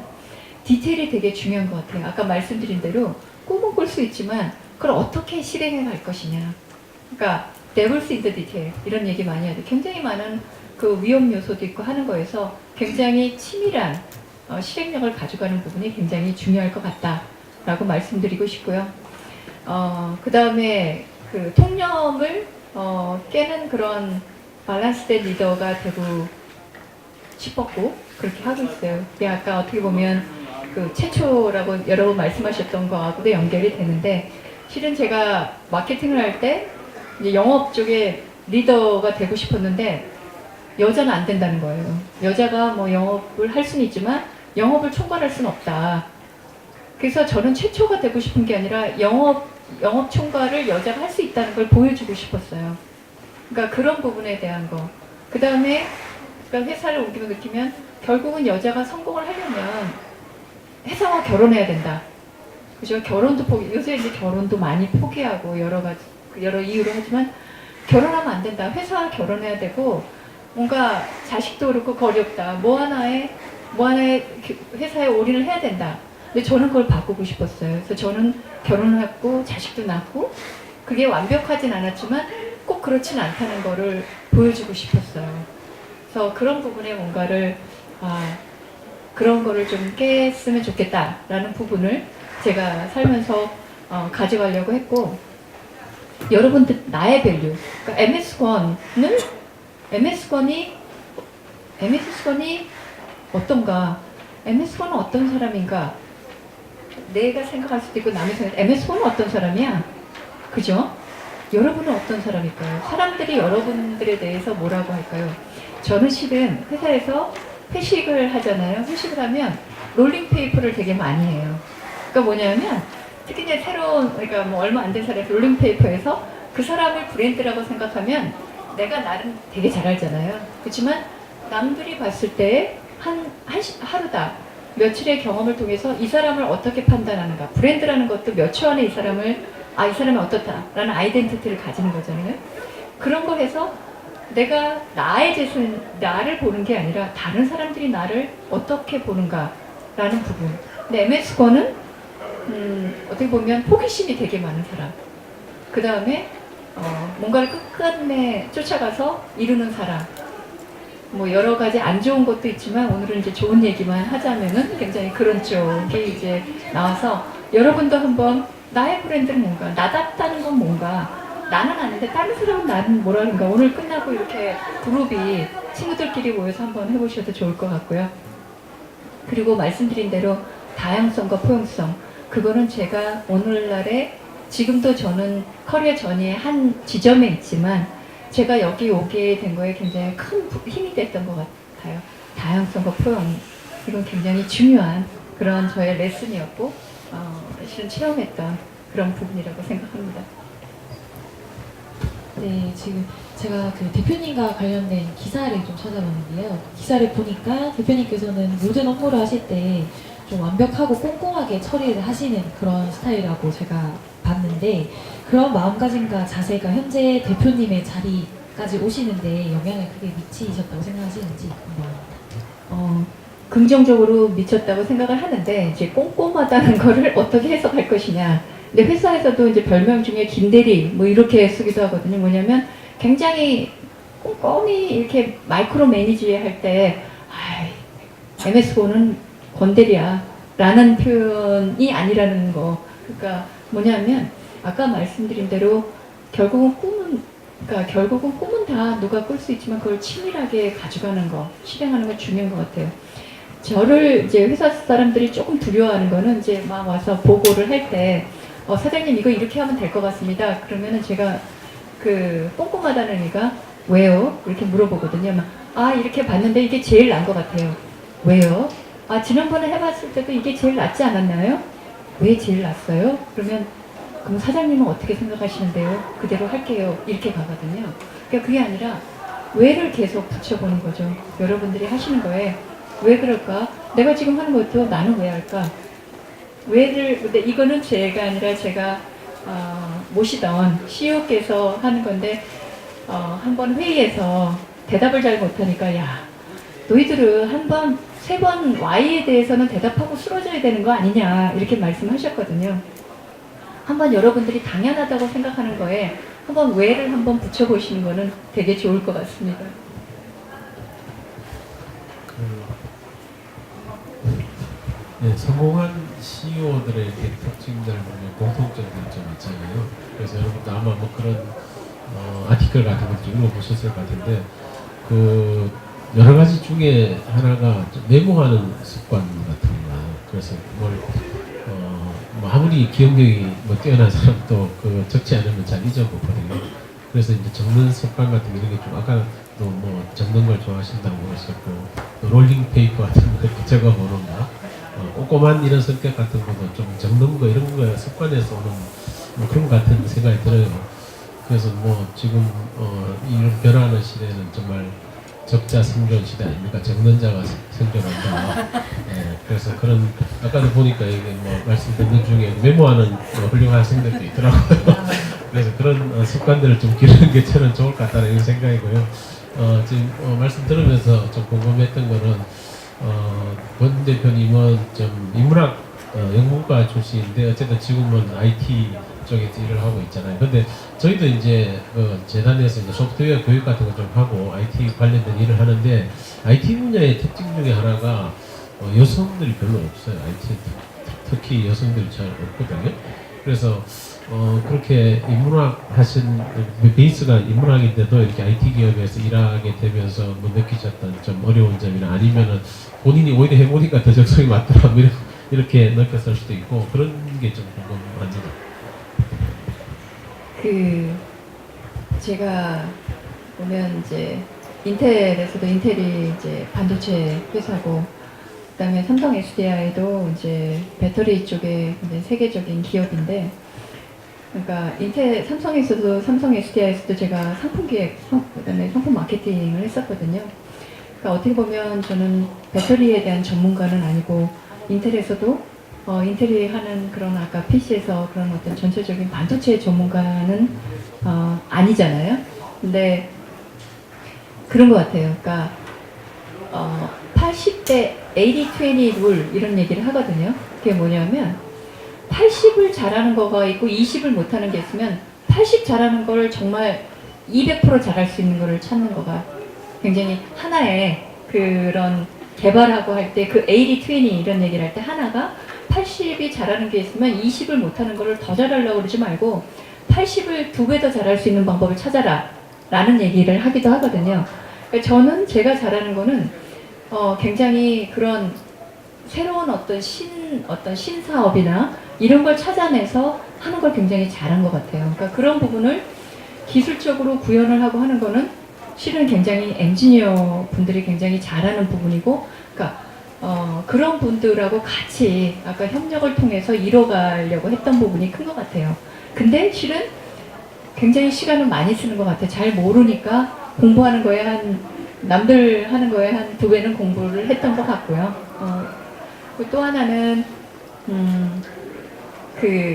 디테일이 되게 중요한 것 같아요. 아까 말씀드린 대로 꿈은 꿀 수 있지만 그걸 어떻게 실행해 갈 것이냐. 그러니까 devils in the detail 이런 얘기 많이 하죠. 굉장히 많은 그 위험 요소도 있고 하는 거에서 굉장히 치밀한 실행력을 가져가는 부분이 굉장히 중요할 것 같다라고 말씀드리고 싶고요. 그 다음에 그 통념을 깨는 그런 밸런스된 리더가 되고 싶었고 그렇게 하고 있어요. 그게 아까 어떻게 보면 그 최초라고 여러 번 말씀하셨던 거하고도 연결이 되는데 실은 제가 마케팅을 할 때 이제 영업 쪽에 리더가 되고 싶었는데 여자는 안 된다는 거예요. 여자가 뭐 영업을 할 수는 있지만 영업을 총괄할 수는 없다. 그래서 저는 최초가 되고 싶은 게 아니라 영업 총괄을 여자가 할 수 있다는 걸 보여주고 싶었어요. 그러니까 그런 부분에 대한 거. 그 다음에 그러니까 회사를 옮기면 느끼면 결국은 여자가 성공을 하려면 회사와 결혼해야 된다. 그죠? 결혼도 요새 이제 결혼도 많이 포기하고 여러 이유로 하지만 결혼하면 안 된다. 회사와 결혼해야 되고 뭔가 자식도 그렇고 어렵다. 뭐 하나의 회사에 올인을 해야 된다. 근데 저는 그걸 바꾸고 싶었어요. 그래서 저는 결혼했고 자식도 낳고 그게 완벽하진 않았지만 꼭 그렇진 않다는 거를 보여주고 싶었어요. 그래서 그런 부분에 뭔가를 그런 거를 좀 깼으면 좋겠다라는 부분을 제가 살면서 가져가려고 했고 여러분들 나의 밸류 그러니까 MS건이 어떤가 MS건은 어떤 사람인가 내가 생각할 수도 있고 남이 생각할 MS건은 어떤 사람이야 그죠? 여러분은 어떤 사람일까요? 사람들이 여러분들에 대해서 뭐라고 할까요? 저는 실은 회사에서 회식을 하잖아요. 회식을 하면 롤링페이퍼를 되게 많이 해요. 그러니까 뭐냐면 특히 이제 그러니까 뭐 얼마 안 된 사람이 롤링페이퍼에서 그 사람을 브랜드라고 생각하면 내가 나름 되게 잘 알잖아요. 그렇지만 남들이 봤을 때 하루다. 며칠의 경험을 통해서 이 사람을 어떻게 판단하는가. 브랜드라는 것도 몇 초 안에 이 사람이 어떻다라는 아이덴티티를 가지는 거잖아요. 그런 걸 해서 내가 나를 보는 게 아니라 다른 사람들이 나를 어떻게 보는가라는 부분. 근데 MS건은 어떻게 보면 호기심이 되게 많은 사람. 그 다음에 뭔가를 끝끝내 쫓아가서 이루는 사람. 뭐 여러 가지 안 좋은 것도 있지만 오늘은 이제 좋은 얘기만 하자면은 굉장히 그런 쪽이 이제 나와서 여러분도 한번 나의 브랜드는 뭔가, 나답다는 건 뭔가, 나는 아닌데 다른 사람은 나는 뭐라는가 오늘 끝나고 이렇게 그룹이 친구들끼리 모여서 한번 해보셔도 좋을 것 같고요. 그리고 말씀드린 대로 다양성과 포용성 그거는 제가 오늘날에 지금도 저는 커리어 전이의 한 지점에 있지만 제가 여기 오게 된 거에 굉장히 큰 힘이 됐던 것 같아요. 다양성과 포용 이건 굉장히 중요한 그런 저의 레슨이었고 실은 체험했던 그런 부분이라고 생각합니다. 네, 지금 제가 그 대표님과 관련된 기사를 좀 찾아봤는데요. 기사를 보니까 대표님께서는 모든 업무를 하실 때 좀 완벽하고 꼼꼼하게 처리를 하시는 그런 스타일이라고 제가 봤는데 그런 마음가짐과 자세가 현재 대표님의 자리까지 오시는데 영향을 크게 미치셨다고 생각하시는지 궁금합니다. 긍정적으로 미쳤다고 생각을 하는데 이제 꼼꼼하다는 거를 어떻게 해석할 것이냐. 근데 회사에서도 이제 별명 중에 김대리 뭐 이렇게 쓰기도 하거든요. 뭐냐면 굉장히 꼼꼼히 이렇게 마이크로 매니지 할 때 MS고는 권대리야 라는 표현이 아니라는 거. 그러니까 뭐냐면 아까 말씀드린 대로 결국은 꿈은 다 누가 꿀 수 있지만 그걸 치밀하게 가져가는 거, 실행하는 거 중요한 것 같아요. 저를 이제 회사 사람들이 조금 두려워하는 거는 이제 막 와서 보고를 할 때 사장님 이거 이렇게 하면 될 것 같습니다. 그러면은 제가 그 꼼꼼하다는 의미가 왜요? 이렇게 물어보거든요. 이렇게 봤는데 이게 제일 나은 것 같아요. 왜요? 지난번에 해봤을 때도 이게 제일 낫지 않았나요? 왜 제일 낫어요? 그럼 사장님은 어떻게 생각하시는데요? 그대로 할게요. 이렇게 가거든요. 그러니까 그게 아니라 왜를 계속 붙여보는 거죠. 여러분들이 하시는 거에 왜 그럴까? 내가 지금 하는 것도 나는 왜 할까? 근데 이거는 제가 아니라 제가 모시던 CEO께서 하는 건데 한번 회의에서 대답을 잘 못하니까 야 너희들은 한 번, 세 번 Y에 대해서는 대답하고 쓰러져야 되는 거 아니냐 이렇게 말씀하셨거든요. 한번 여러분들이 당연하다고 생각하는 거에 한번 왜를 한번 붙여보시는 거는 되게 좋을 것 같습니다. 네, 성공한 CEO들의 이렇게 특징들 보면 공통점들이 좀 있잖아요. 그래서 여러분도 아마 뭐 그런 아티클 같은 것도 좀 읽어보셨을 것 같은데 그 여러 가지 중에 하나가 좀 메모하는 습관 같은 거예요. 그래서 뭐 아무리 기억력이 뭐 뛰어난 사람도 그 적지 않으면 잘 잊어먹거든요. 그래서 이제 적는 습관 같은 게 이런 게 좀 아까도 뭐 적는 걸 좋아하신다고 하셨고 또 롤링 페이퍼 같은 거 이렇게 적어보는 거 꼼꼼한 이런 성격 같은 것도 좀 적는 거 이런 거 습관에서 오는 뭐 그런 것 같은 생각이 들어요. 그래서 뭐 지금 이런 변화하는 시대는 정말 적자 생존 시대 아닙니까? 적는 자가 생존한다. 그래서 그런 아까도 보니까 이게 뭐 말씀 듣는 중에 메모하는 훌륭한 학생들도 있더라고요. 그래서 그런 습관들을 좀 기르는 게 저는 좋을 것 같다는 이런 생각이고요. 지금 말씀 들으면서 좀 궁금했던 거는 권 대표님은 좀 인문학 영문과 출신인데 어쨌든 지금은 IT 쪽에서 일을 하고 있잖아요. 근데 저희도 이제 그 재단에서 이제 소프트웨어 교육 같은 거 좀 하고 IT 관련된 일을 하는데 IT 분야의 특징 중에 하나가 여성들이 별로 없어요. IT 특히 여성들이 잘 없거든요. 그래서 그렇게 인문학 하신 베이스가 인문학인데도 이렇게 IT 기업에서 일하게 되면서 뭐 느끼셨던 좀 어려운 점이나 아니면은 본인이 오히려 해보니까 더 적성이 맞더라 뭐 이렇게 느꼈을 수도 있고 그런 게 좀 궁금합니다. 제가 보면 이제 인텔에서도 인텔이 이제 반도체 회사고 그다음에 삼성 SDI도 이제 배터리 쪽에 이제 세계적인 기업인데 그러니까 삼성에서도 삼성 SDI에서도 제가 상품 기획, 그다음에 상품 마케팅을 했었거든요. 그러니까 어떻게 보면 저는 배터리에 대한 전문가는 아니고 인텔에서도 인텔이 하는 그런 아까 PC에서 그런 어떤 전체적인 반도체 전문가는 아니잖아요. 근데 그런 것 같아요. 그러니까 80대 80-20 룰 이런 얘기를 하거든요. 그게 뭐냐면 80을 잘하는 거가 있고 20을 못하는 게 있으면 80 잘하는 걸 정말 200% 잘할 수 있는 거를 찾는 거가 굉장히 하나의 그런 개발하고 할 때 그 80-20 이런 얘기를 할 때 하나가 80이 잘하는 게 있으면 20을 못하는 거를 더 잘하려고 그러지 말고 80을 2배 더 잘할 수 있는 방법을 찾아라 라는 얘기를 하기도 하거든요. 그러니까 저는 제가 잘하는 거는 굉장히 그런 새로운 어떤 신사업이나 이런 걸 찾아내서 하는 걸 굉장히 잘한 것 같아요. 그러니까 그런 부분을 기술적으로 구현을 하고 하는 거는 실은 굉장히 엔지니어 분들이 굉장히 잘하는 부분이고, 그러니까 그런 분들하고 같이 아까 협력을 통해서 이뤄가려고 했던 부분이 큰 것 같아요. 근데 실은 굉장히 시간을 많이 쓰는 것 같아요. 잘 모르니까 공부하는 거에 남들 하는 거에 한 2배는 공부를 했던 것 같고요. 또 하나는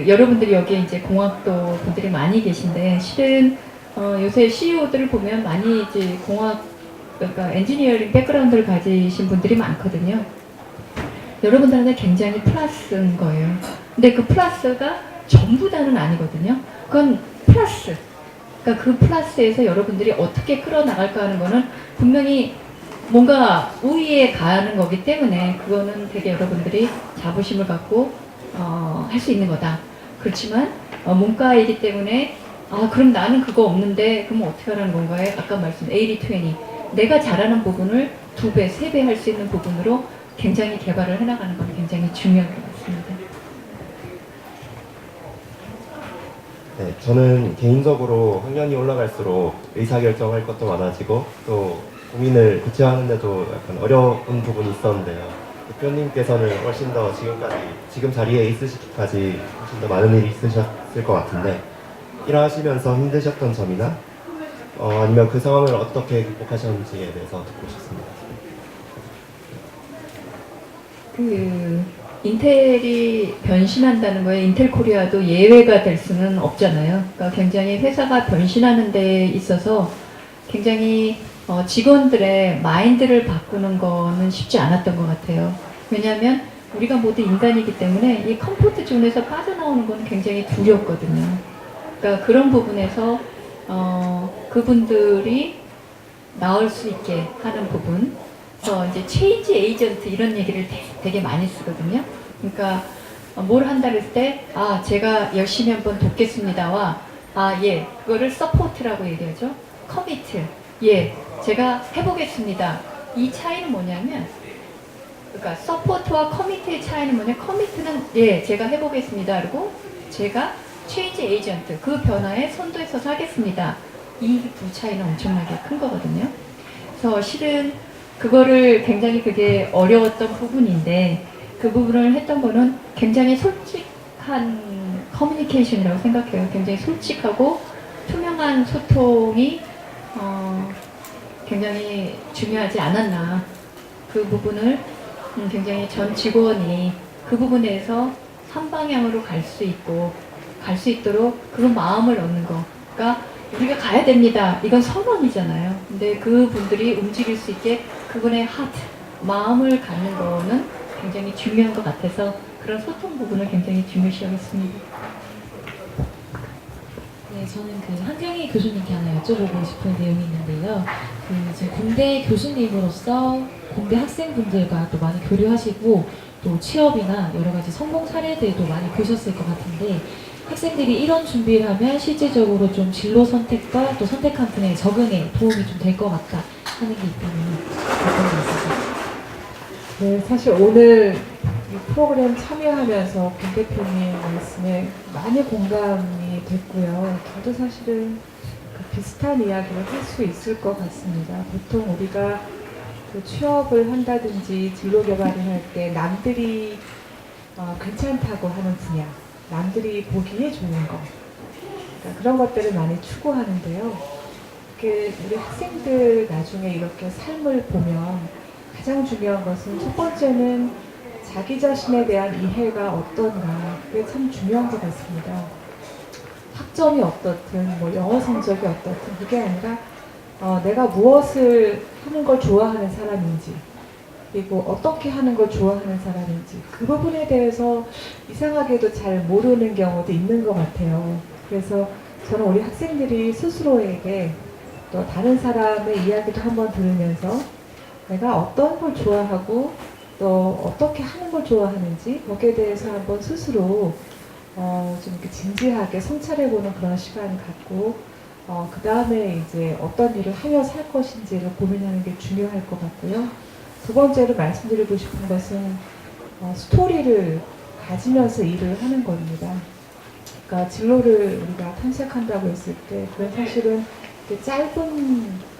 여러분들이 여기에 이제 공학도 분들이 많이 계신데 실은 요새 CEO들을 보면 많이 이제 그러니까 엔지니어링 백그라운드를 가지신 분들이 많거든요. 여러분들한테 굉장히 플러스인 거예요. 근데 그 플러스가 전부 다는 아니거든요. 그건 플러스. 그러니까 그 플러스에서 여러분들이 어떻게 끌어나갈까 하는 거는 분명히 뭔가 우위에 가는 거기 때문에 그거는 되게 여러분들이 자부심을 갖고 할 수 있는 거다. 그렇지만 문과이기 때문에 그럼 나는 그거 없는데 그럼 어떻게 하라는 건가에 아까 말씀 80-20 내가 잘하는 부분을 2배, 3배 할 수 있는 부분으로 굉장히 개발을 해나가는 건 굉장히 중요한 것 같습니다. 네, 저는 개인적으로 학년이 올라갈수록 의사결정할 것도 많아지고 또 고민을 구체화하는데도 약간 어려운 부분이 있었는데요. 대표님께서는 훨씬 더 지금 자리에 있으시기까지 훨씬 더 많은 일이 있으셨을 것 같은데 일하시면서 힘드셨던 점이나 아니면 그 상황을 어떻게 극복하셨는지에 대해서 듣고 싶습니다. 인텔이 변신한다는 거에 인텔 코리아도 예외가 될 수는 없잖아요. 그러니까 굉장히 회사가 변신하는 데 있어서 굉장히 직원들의 마인드를 바꾸는 거는 쉽지 않았던 것 같아요. 왜냐하면 우리가 모두 인간이기 때문에 이 컴포트 존에서 빠져나오는 건 굉장히 두렵거든요. 그러니까 그런 부분에서 그분들이 나올 수 있게 하는 부분. 그래서 이제 체인지 에이전트 이런 얘기를 되게 많이 쓰거든요. 그러니까 뭘 한다 그랬을 때, 제가 열심히 한번 돕겠습니다와, 예, 그거를 서포트라고 얘기하죠. 커미트, 예, 제가 해보겠습니다. 이 차이는 뭐냐면, 그러니까 서포트와 커미트의 차이는 뭐냐? 커미트는 예, 제가 해보겠습니다. 그리고 제가 체인지 에이전트, 그 변화에 선도에 서서 하겠습니다. 이 두 차이는 엄청나게 큰 거거든요. 그래서 실은 그거를 굉장히 그게 어려웠던 부분인데, 그 부분을 했던 거는 굉장히 솔직한 커뮤니케이션이라고 생각해요. 굉장히 솔직하고 투명한 소통이 굉장히 중요하지 않았나. 그 부분을 굉장히 전 직원이 그 부분에서 한 방향으로 갈 수 있도록 그 마음을 얻는 거. 그러니까 우리가 가야 됩니다. 이건 선언이잖아요. 근데 그 분들이 움직일 수 있게 그분의 하트, 마음을 갖는 거는 굉장히 중요한 것 같아서 그런 소통 부분을 굉장히 중요시하겠습니다. 네, 저는 그 한경희 교수님께 하나 여쭤보고 싶은 내용이 있는데요. 그 지금 공대 교수님으로서 공대 학생분들과 또 많이 교류하시고 또 취업이나 여러 가지 성공 사례들도 많이 보셨을 것 같은데 학생들이 이런 준비를 하면 실질적으로 좀 진로 선택과 또 선택한 분야의 적응에 도움이 좀 될 것 같다 하는 게 있다면 어떤 게 있으세요? 네, 사실 오늘 이 프로그램 참여하면서 김 대표님 말씀에 많이 공감이 됐고요. 저도 사실은 그 비슷한 이야기를 할 수 있을 것 같습니다. 보통 우리가 그 취업을 한다든지 진로 개발을 할 때 남들이 괜찮다고 하는 분야, 남들이 보기에 좋은 거, 그러니까 그런 것들을 많이 추구하는데요. 우리 학생들 나중에 이렇게 삶을 보면 가장 중요한 것은 첫 번째는 자기 자신에 대한 이해가 어떤가, 그게 참 중요한 것 같습니다. 학점이 어떻든 뭐 영어 성적이 어떻든 그게 아니라 내가 무엇을 하는 걸 좋아하는 사람인지, 그리고 어떻게 하는 걸 좋아하는 사람인지, 그 부분에 대해서 이상하게도 잘 모르는 경우도 있는 것 같아요. 그래서 저는 우리 학생들이 스스로에게 또 다른 사람의 이야기도 한번 들으면서 내가 어떤 걸 좋아하고 또 어떻게 하는 걸 좋아하는지 거기에 대해서 한번 스스로 좀 이렇게 진지하게 성찰해보는 그런 시간을 갖고 그 다음에 이제 어떤 일을 하며 살 것인지를 고민하는 게 중요할 것 같고요. 두 번째로 말씀드리고 싶은 것은 스토리를 가지면서 일을 하는 겁니다. 그러니까 진로를 우리가 탐색한다고 했을 때 그건 사실은 짧은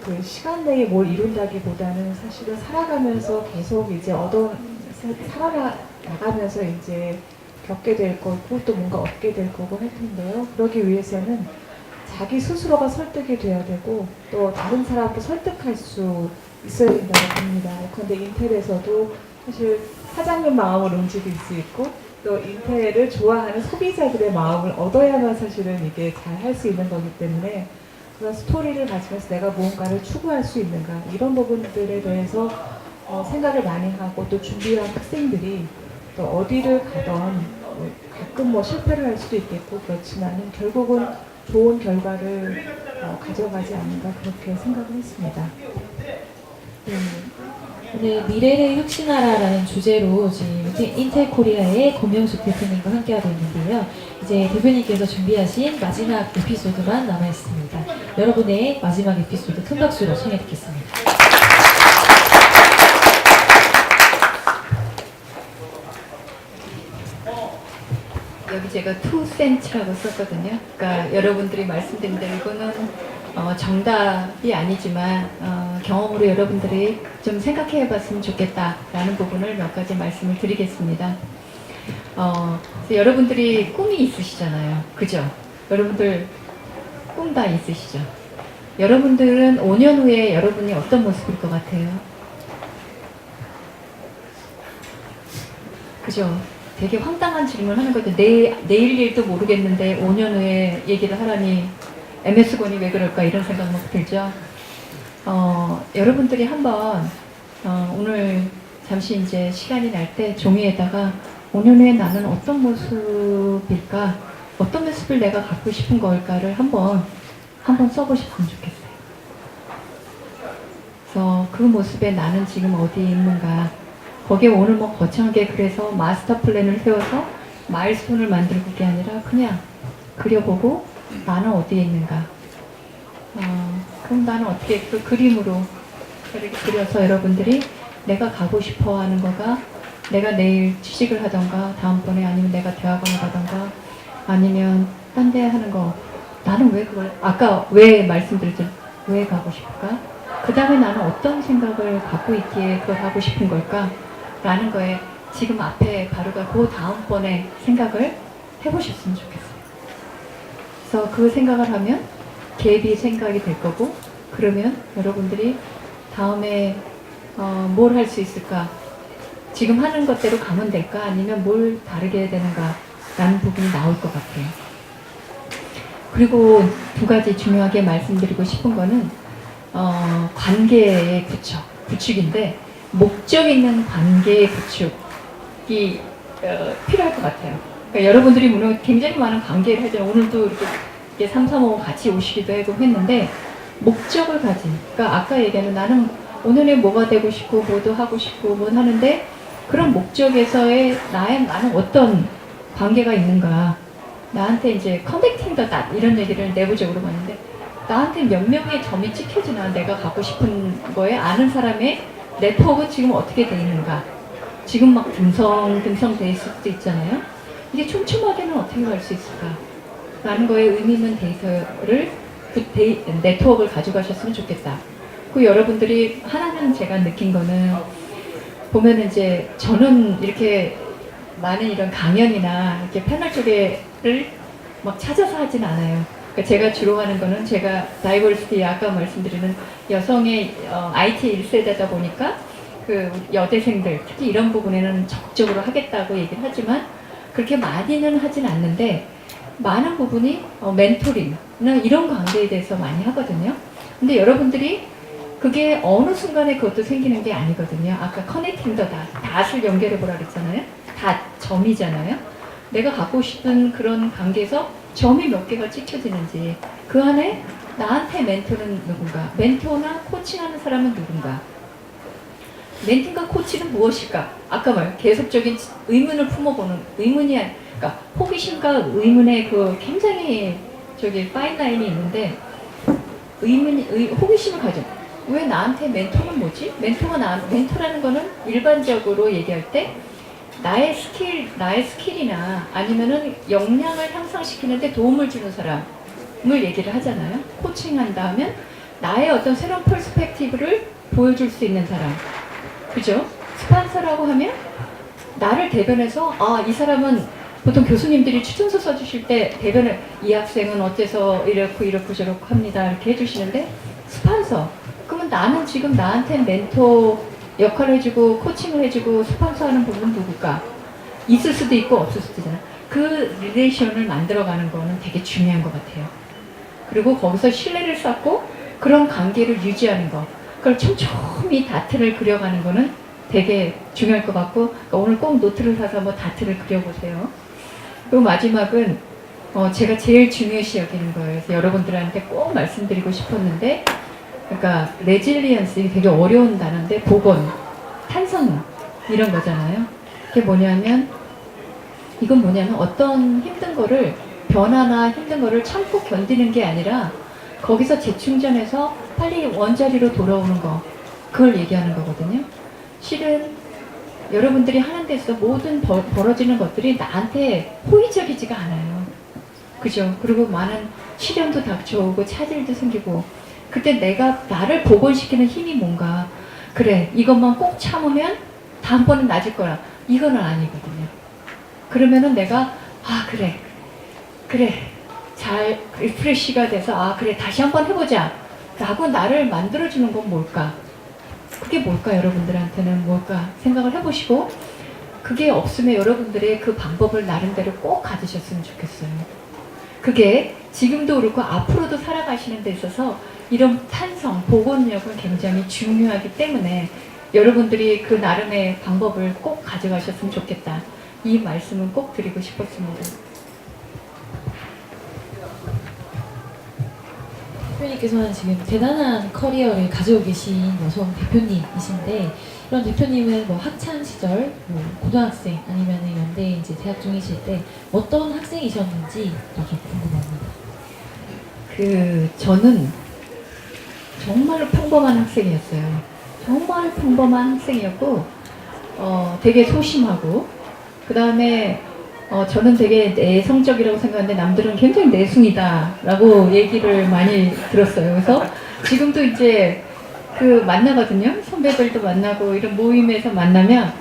그 시간 내에 뭘 이룬다기보다는 사실은 살아가면서 계속 이제 살아나가면서 이제 겪게 될 거고 또 뭔가 얻게 될 거고 할 텐데요. 그러기 위해서는 자기 스스로가 설득이 돼야 되고 또 다른 사람도 설득할 수 있어야 된다고 봅니다. 그런데 인텔에서도 사실 사장님 마음을 움직일 수 있고 또 인텔을 좋아하는 소비자들의 마음을 얻어야만 사실은 이게 잘 할 수 있는 거기 때문에 그런 스토리를 가지면서 내가 무언가를 추구할 수 있는가 이런 부분들에 대해서 생각을 많이 하고 또 준비한 학생들이 또 어디를 가던 가끔 뭐 실패를 할 수도 있겠고 그렇지만 결국은 좋은 결과를 가져가지 않는가 그렇게 생각을 했습니다. 오늘 미래를 혁신하라라는 주제로 지금 인텔 코리아의 권명숙 대표님과 함께하고 있는데요. 이제 대표님께서 준비하신 마지막 에피소드만 남아있습니다. 여러분의 마지막 에피소드 큰 박수로 청해 듣겠습니다. 여기 제가 2cm라고 썼거든요. 그러니까 여러분들이 말씀드린 대로 이거는 정답이 아니지만 경험으로 여러분들이 좀 생각해 봤으면 좋겠다라는 부분을 몇 가지 말씀을 드리겠습니다. 그래서 여러분들이 꿈이 있으시잖아요. 그죠? 여러분들 꿈 다 있으시죠? 여러분들은 5년 후에 여러분이 어떤 모습일 것 같아요? 그죠? 되게 황당한 질문을 하는 거죠. 내일 일도 모르겠는데 5년 후에 얘기를 하라니 MS권이 왜 그럴까 이런 생각 막 들죠. 여러분들이 한번 오늘 잠시 이제 시간이 날 때 종이에다가 5년 후에 나는 어떤 모습일까, 어떤 모습을 내가 갖고 싶은 걸까를 한번 써보셨으면 좋겠어요. 그래서 그 모습에 나는 지금 어디에 있는가, 거기에 오늘 뭐 거창하게 그래서 마스터 플랜을 세워서 마일스톤을 만들고 게 아니라 그냥 그려보고 나는 어디에 있는가. 그럼 나는 어떻게 그 그림으로 이렇게 그려서 여러분들이 내가 가고 싶어 하는 거가, 내가 내일 취직을 하던가 다음번에, 아니면 내가 대학원을 가던가 아니면 딴 데 하는 거, 나는 왜 그걸, 아까 왜 말씀드렸죠, 왜 가고 싶을까, 그 다음에 나는 어떤 생각을 갖고 있기에 그걸 하고 싶은 걸까 라는 거에 지금 앞에 바로가 그 다음번에 생각을 해보셨으면 좋겠어요. 그래서 그 생각을 하면 갭이 생각이 될 거고, 그러면 여러분들이 다음에 뭘 할 수 있을까, 지금 하는 것대로 가면 될까, 아니면 뭘 다르게 해야 되는가 라는 부분이 나올 것 같아요. 그리고 두 가지 중요하게 말씀드리고 싶은 거는 관계의 구축인데, 목적 있는 관계의 구축이 필요할 것 같아요. 그러니까 여러분들이 물론 굉장히 많은 관계를 하잖아요. 오늘도 이렇게 335 같이 오시기도 하고 했는데, 목적을 가진, 그러니까 아까 얘기하는 나는 오늘에 뭐가 되고 싶고 뭐도 하고 싶고 뭐 하는데, 그런 목적에서의 나는 어떤 관계가 있는가, 나한테 이제 커넥팅 더 닷 이런 얘기를 내부적으로 봤는데, 나한테 몇 명의 점이 찍혀지나, 내가 갖고 싶은 거에 아는 사람의 네트워크는 지금 어떻게 돼 있는가, 지금 막 듬성듬성 돼 있을 수도 있잖아요. 이게 촘촘하게는 어떻게 갈 수 있을까 라는 거에 의미 있는 데이터를, 네트워크를 가져가셨으면 좋겠다. 그 여러분들이 하나는 제가 느낀 거는, 보면 이제 저는 이렇게 많은 이런 강연이나 이렇게 패널 쪽에를 막 찾아서 하진 않아요. 그러니까 제가 주로 하는 거는, 제가 다이버시티, 아까 말씀드리는 여성의 IT 1세대다 보니까 그 여대생들 특히 이런 부분에는 적극적으로 하겠다고 얘기를 하지만 그렇게 많이는 하진 않는데, 많은 부분이 멘토링 이런 관계에 대해서 많이 하거든요. 근데 여러분들이 그게 어느 순간에 그것도 생기는 게 아니거든요. 아까 커넥팅 더 닷을 연결해 보라 그랬잖아요. 닷, 점이잖아요. 내가 갖고 싶은 그런 관계에서 점이 몇 개가 찍혀지는지, 그 안에 나한테 멘토는 누군가, 멘토나 코칭하는 사람은 누군가, 멘토가 코치는 무엇일까? 아까 계속적인 의문을 품어보는, 그러니까 호기심과 의문의 그 굉장히 파인라인이 있는데, 호기심을 가져. 왜 나한테 멘토는 뭐지? 멘토라는 거는 일반적으로 얘기할 때 나의 스킬이나 아니면은 역량을 향상시키는데 도움을 주는 사람을 얘기를 하잖아요. 코칭한다 하면 나의 어떤 새로운 퍼스펙티브를 보여줄 수 있는 사람. 그죠? 스폰서라고 하면 나를 대변해서, 이 사람은 보통 교수님들이 추천서 써주실 때 대변을, 이 학생은 어째서 이렇고 저렇고 합니다 이렇게 해주시는데, 스폰서, 그러면 나는 지금 나한테 멘토 역할을 해주고 코칭을 해주고 스폰서하는 부분은 누굴까? 있을 수도 있고 없을 수도 있잖아. 그 리레이션을 만들어가는 거는 되게 중요한 것 같아요. 그리고 거기서 신뢰를 쌓고 그런 관계를 유지하는 거, 그걸 촘촘히 다트를 그려가는 거는 되게 중요할 것 같고, 그러니까 오늘 꼭 노트를 사서 뭐 다트를 그려보세요. 그리고 마지막은 제가 제일 중요시 여기는 거예요. 그래서 여러분들한테 꼭 말씀드리고 싶었는데, 그러니까 레질리언스, 되게 어려운 단어인데, 복원, 탄성 이런 거잖아요. 이게 뭐냐면, 이건 뭐냐면 어떤 힘든 거를, 변화나 힘든 거를 참고 견디는 게 아니라 거기서 재충전해서 빨리 원자리로 돌아오는 거, 그걸 얘기하는 거거든요. 실은 여러분들이 하는 데서 모든 벌어지는 것들이 나한테 호의적이지가 않아요. 그죠? 그리고 많은 시련도 닥쳐오고 차질도 생기고, 그때 내가 나를 복원시키는 힘이 뭔가, 그래 이것만 꼭 참으면 다음번은 나아질 거라, 이거는 아니거든요. 그러면은 내가 그래 잘 리프레시가 돼서 그래 다시 한번 해보자 라고 나를 만들어주는 건 뭘까? 그게 뭘까? 여러분들한테는 뭘까? 생각을 해보시고, 그게 없으면 여러분들의 그 방법을 나름대로 꼭 가지셨으면 좋겠어요. 그게 지금도 그렇고 앞으로도 살아가시는 데 있어서 이런 탄성, 복원력은 굉장히 중요하기 때문에 여러분들이 그 나름의 방법을 꼭 가져가셨으면 좋겠다. 이 말씀은 꼭 드리고 싶었습니다. 대표님께서는 지금 대단한 커리어를 가지고 계신 여성 대표님이신데, 이런 대표님은 뭐 학창 시절, 뭐 고등학생 아니면 연대 이제 재학 중이실 때 어떤 학생이셨는지 좀 궁금합니다. 저는 정말 평범한 학생이었어요. 정말 평범한 학생이었고, 되게 소심하고, 그 다음에 저는 되게 내성적이라고 생각하는데 남들은 굉장히 내숭이다라고 얘기를 많이 들었어요. 그래서 지금도 이제 만나거든요. 선배들도 만나고 이런 모임에서 만나면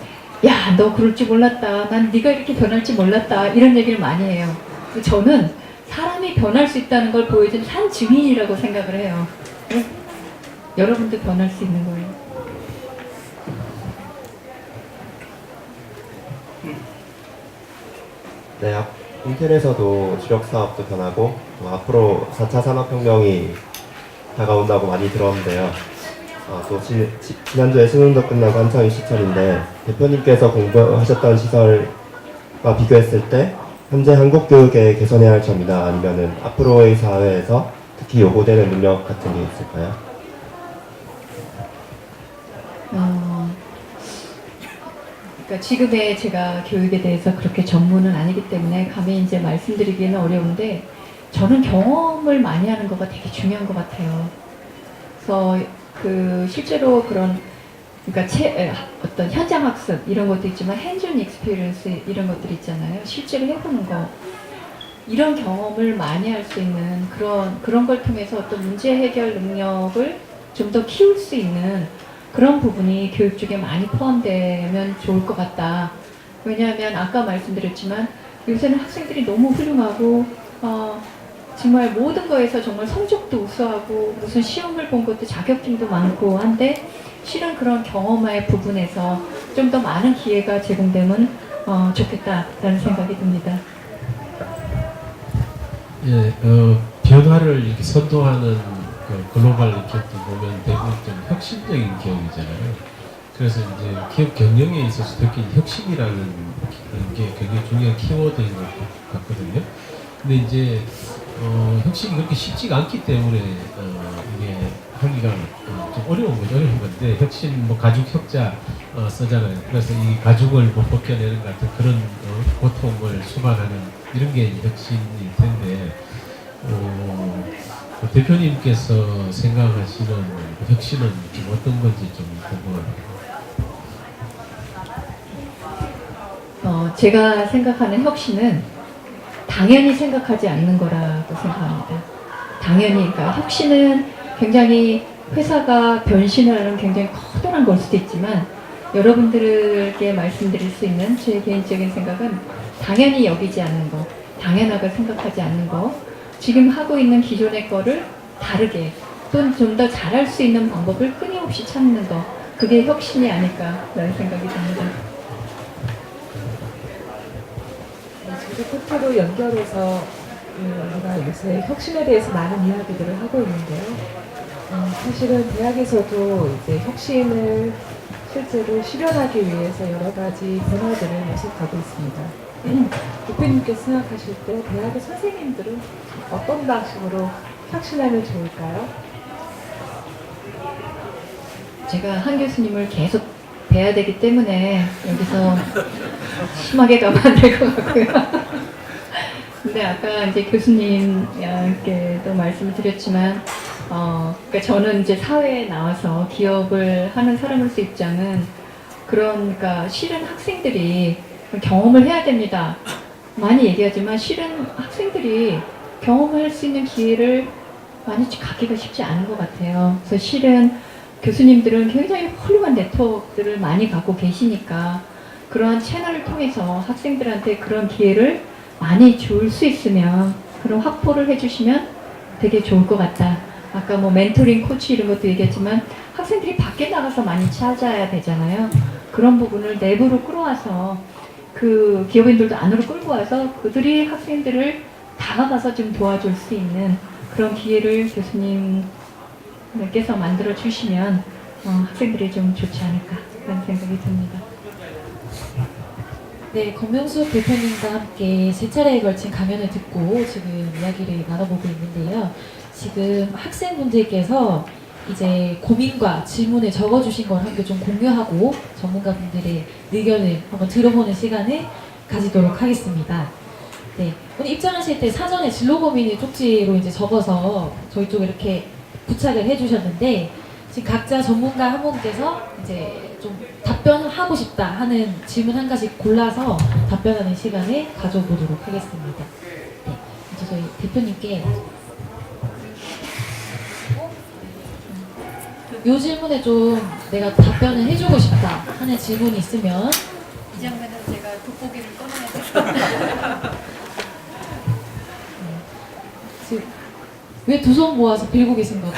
야, 너 그럴 줄 몰랐다. 난 네가 이렇게 변할 줄 몰랐다. 이런 얘기를 많이 해요. 저는 사람이 변할 수 있다는 걸 보여준 산 증인이라고 생각을 해요. 여러분도 변할 수 있는 거예요. 네, 인텔에서도 주력 사업도 변하고 또 앞으로 4차 산업혁명이 다가온다고 많이 들었는데요. 또 지난주에 수능도 끝나고 한창인 시절인데 대표님께서 공부하셨던 시절과 비교했을 때 현재 한국 교육에 개선해야 할 점이나 아니면은 앞으로의 사회에서 특히 요구되는 능력 같은 게 있을까요? 그러니까 지금의 제가 교육에 대해서 그렇게 전문은 아니기 때문에 감히 이제 말씀드리기는 어려운데 저는 경험을 많이 하는 거가 되게 중요한 것 같아요. 그래서 실제로 그런 그러니까 어떤 현장 학습 이런 것도 있지만 핸즈온 익스피리언스 이런 것들 있잖아요. 실제로 해보는 거 이런 경험을 많이 할 수 있는 그런 걸 통해서 어떤 문제 해결 능력을 좀 더 키울 수 있는 그런 부분이 교육 쪽에 많이 포함되면 좋을 것 같다. 왜냐하면 아까 말씀드렸지만 요새는 학생들이 너무 훌륭하고 정말 모든 거에서 정말 성적도 우수하고 무슨 시험을 본 것도 자격증도 많고 한데 실은 그런 경험의 부분에서 좀 더 많은 기회가 제공되면 좋겠다라는 생각이 듭니다. 예, 변화를 이렇게 선도하는 글로벌 기업들 보면 대부분 좀 혁신적인 기업이잖아요. 그래서 이제 기업 경영에 있어서 특히 혁신이라는 그런 게 굉장히 중요한 키워드인 것 같거든요. 근데 이제 혁신이 그렇게 쉽지가 않기 때문에 이게 하기가 좀 어려운 건데 혁신 뭐 가죽 혁자 쓰잖아요. 그래서 이 가죽을 못 벗겨내는 것 같은 그런 고통을 수반하는 이런 게 혁신일 텐데 대표님께서 생각하시는 혁신은 좀 어떤 건지 좀 궁금합니다. 제가 생각하는 혁신은 당연히 생각하지 않는 거라고 생각합니다. 당연히, 그러니까 혁신은 굉장히 회사가 변신하는 굉장히 커다란 걸 수도 있지만 여러분들에게 말씀드릴 수 있는 제 개인적인 생각은 당연히 여기지 않는 거, 당연하게 생각하지 않는 거, 지금 하고 있는 기존의 거를 다르게 또는 좀 더 잘할 수 있는 방법을 끊임없이 찾는 거, 그게 혁신이 아닐까라는 생각이 듭니다. 저도 끝으로 연결해서 우리가 요새 혁신에 대해서 많은 이야기들을 하고 있는데요. 사실은 대학에서도 이제 혁신을 실제로 실현하기 위해서 여러 가지 변화들을 모색하고 있습니다. 대표님께서 생각하실 때 대학의 선생님들은 어떤 방식으로 혁신하면 좋을까요? 제가 한 교수님을 계속 뵈야 되기 때문에 여기서 심하게 가면 안 될 것 같고요. 근데 아까 이제 교수님께도 말씀을 드렸지만, 그러니까 저는 이제 사회에 나와서 기업을 하는 사람으로서 입장은 그러니까 실은 학생들이 경험을 해야 됩니다. 많이 얘기하지만 실은 학생들이 경험할 수 있는 기회를 많이 갖기가 쉽지 않은 것 같아요. 그래서 실은 교수님들은 굉장히 훌륭한 네트워크들을 많이 갖고 계시니까 그러한 채널을 통해서 학생들한테 그런 기회를 많이 줄 수 있으면 그런 확보를 해주시면 되게 좋을 것 같다. 아까 뭐 멘토링 코치 이런 것도 얘기했지만 학생들이 밖에 나가서 많이 찾아야 되잖아요. 그런 부분을 내부로 끌어와서 그 기업인들도 안으로 끌고 와서 그들이 학생들을 다가가서 좀 도와줄 수 있는 그런 기회를 교수님 교수님께서 만들어 주시면 학생들이 좀 좋지 않을까 그런 생각이 듭니다. 네, 권명숙 대표님과 함께 세 차례에 걸친 강연을 듣고 지금 이야기를 나눠보고 있는데요. 지금 학생분들께서 이제 고민과 질문을 적어주신 걸 함께 좀 공유하고 전문가분들의 의견을 한번 들어보는 시간을 가지도록 하겠습니다. 네, 오늘 입장하실 때 사전에 진로 고민을 쪽지로 이제 적어서 저희 쪽에 이렇게 부착을 해주셨는데 지금 각자 전문가 한 분께서 이제 좀 답변하고 싶다 하는 질문 한 가지 골라서 답변하는 시간을 가져보도록 하겠습니다. 네, 이제 저희 대표님께 이 질문에 좀 내가 답변을 해주고 싶다 하는 질문이 있으면 이 장면은 제가 돋보기를 꺼내야 돼서 지금 왜 두 손 모아서 빌고 계신 거죠?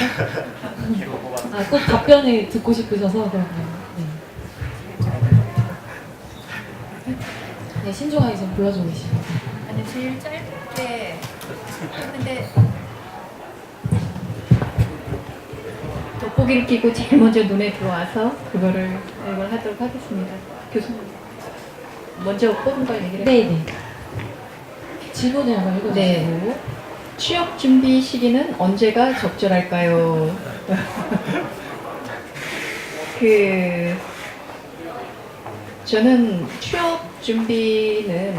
아, 꼭 답변을 듣고 싶으셔서 그런가요? 네. 네, 신중하게 좀 불러주고 계십니다. 아니 제일 짧게 했는데 돋보기를 끼고 제일 먼저 눈에 들어와서 이걸 하도록 하겠습니다. 교수님 먼저 뽑은 걸 얘기를 네네. 질문을 한번 읽어주시고. 네. 취업 준비 시기는 언제가 적절할까요? 저는 취업 준비는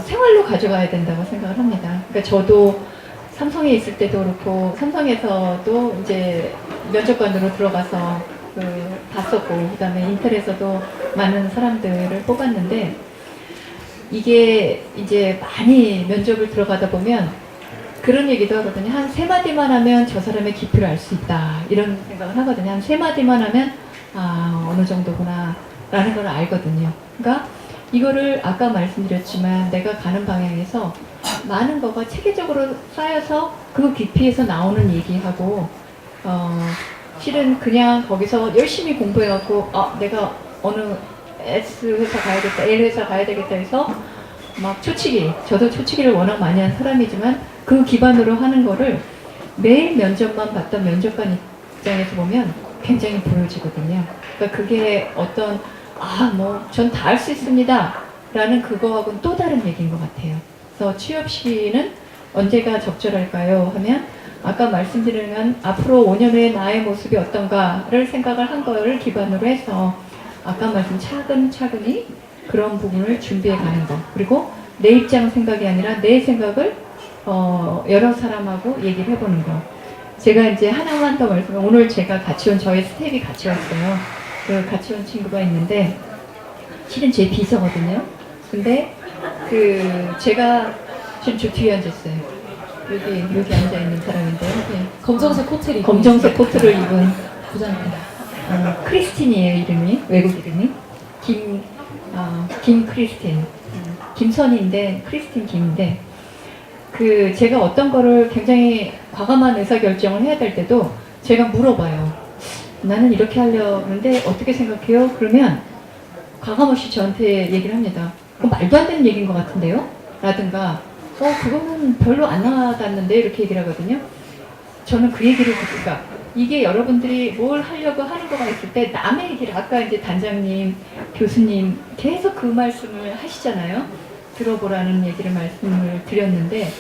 생활로 가져가야 된다고 생각을 합니다. 그러니까 저도 삼성에 있을 때도 그렇고 삼성에서도 이제 면접관으로 들어가서 봤었고 그다음에 인텔에서도 많은 사람들을 뽑았는데 이게 이제 많이 면접을 들어가다 보면 그런 얘기도 하거든요. 한 세 마디만 하면 저 사람의 깊이를 알 수 있다 이런 생각을 하거든요. 한 세 마디만 하면 어느 정도구나 라는 걸 알거든요. 그러니까 이거를 아까 말씀드렸지만 내가 가는 방향에서 많은 거가 체계적으로 쌓여서 그 깊이에서 나오는 얘기하고 실은 그냥 거기서 열심히 공부해갖고 내가 어느 S 회사 가야겠다, L 회사 가야 되겠다 해서 막 초치기, 저도 초치기를 워낙 많이 한 사람이지만 그 기반으로 하는 거를 매일 면접만 봤던 면접관 입장에서 보면 굉장히 보여지거든요. 그러니까 그게 어떤 전 다 할 수 있습니다 라는 그거하고는 또 다른 얘기인 것 같아요. 그래서 취업 시기는 언제가 적절할까요? 하면 아까 말씀드린 건 앞으로 5년 후에 나의 모습이 어떤가를 생각을 한 거를 기반으로 해서 아까 말씀 차근차근히 그런 부분을 준비해 가는 거. 그리고 내 입장 생각이 아니라 내 생각을 여러 사람하고 얘기를 해보는 거. 제가 이제 하나만 더 말씀드리면 오늘 제가 같이 온 저희 스텝이 같이 왔어요. 그 같이 온 친구가 있는데 실은 제 비서거든요. 근데 제가 지금 저 뒤에 앉았어요. 여기 앉아 있는 사람인데요. 네. 검정색 코트를 입고 검정색 코트를 입은 부장입니다. 크리스틴이에요, 이름이. 외국 이름이. 김 크리스틴. 김선희인데, 크리스틴 김인데, 제가 어떤 거를 굉장히 과감한 의사결정을 해야 될 때도 제가 물어봐요. 나는 이렇게 하려고 하는데 어떻게 생각해요? 그러면 과감없이 저한테 얘기를 합니다. 그건 말도 안 되는 얘기인 것 같은데요? 라든가, 그거는 별로 안 와닿는데? 이렇게 얘기를 하거든요. 저는 그 얘기를 듣니까 이게 여러분들이 뭘 하려고 하는 거가 있을 때 남의 얘기를 아까 이제 단장님, 교수님 계속 그 말씀을 하시잖아요. 들어보라는 얘기를 말씀을 드렸는데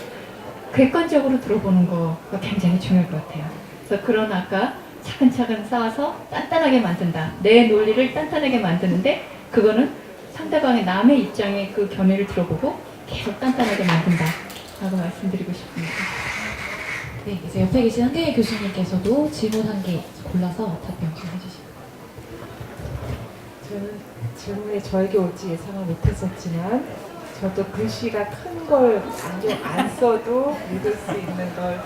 객관적으로 들어보는 거가 굉장히 중요할 것 같아요. 그래서 그런 아까 차근차근 쌓아서 단단하게 만든다. 내 논리를 단단하게 만드는데 그거는 상대방의 남의 입장의 그 견해를 들어보고 계속 단단하게 만든다. 라고 말씀드리고 싶습니다. 네, 이제 옆에 계신 한경희 교수님께서도 질문 한 개 골라서 답변 좀 해주시죠. 저는 질문이 저에게 올지 예상을 못했었지만 저도 글씨가 큰 걸 안경 안 써도 믿을 수 있는 걸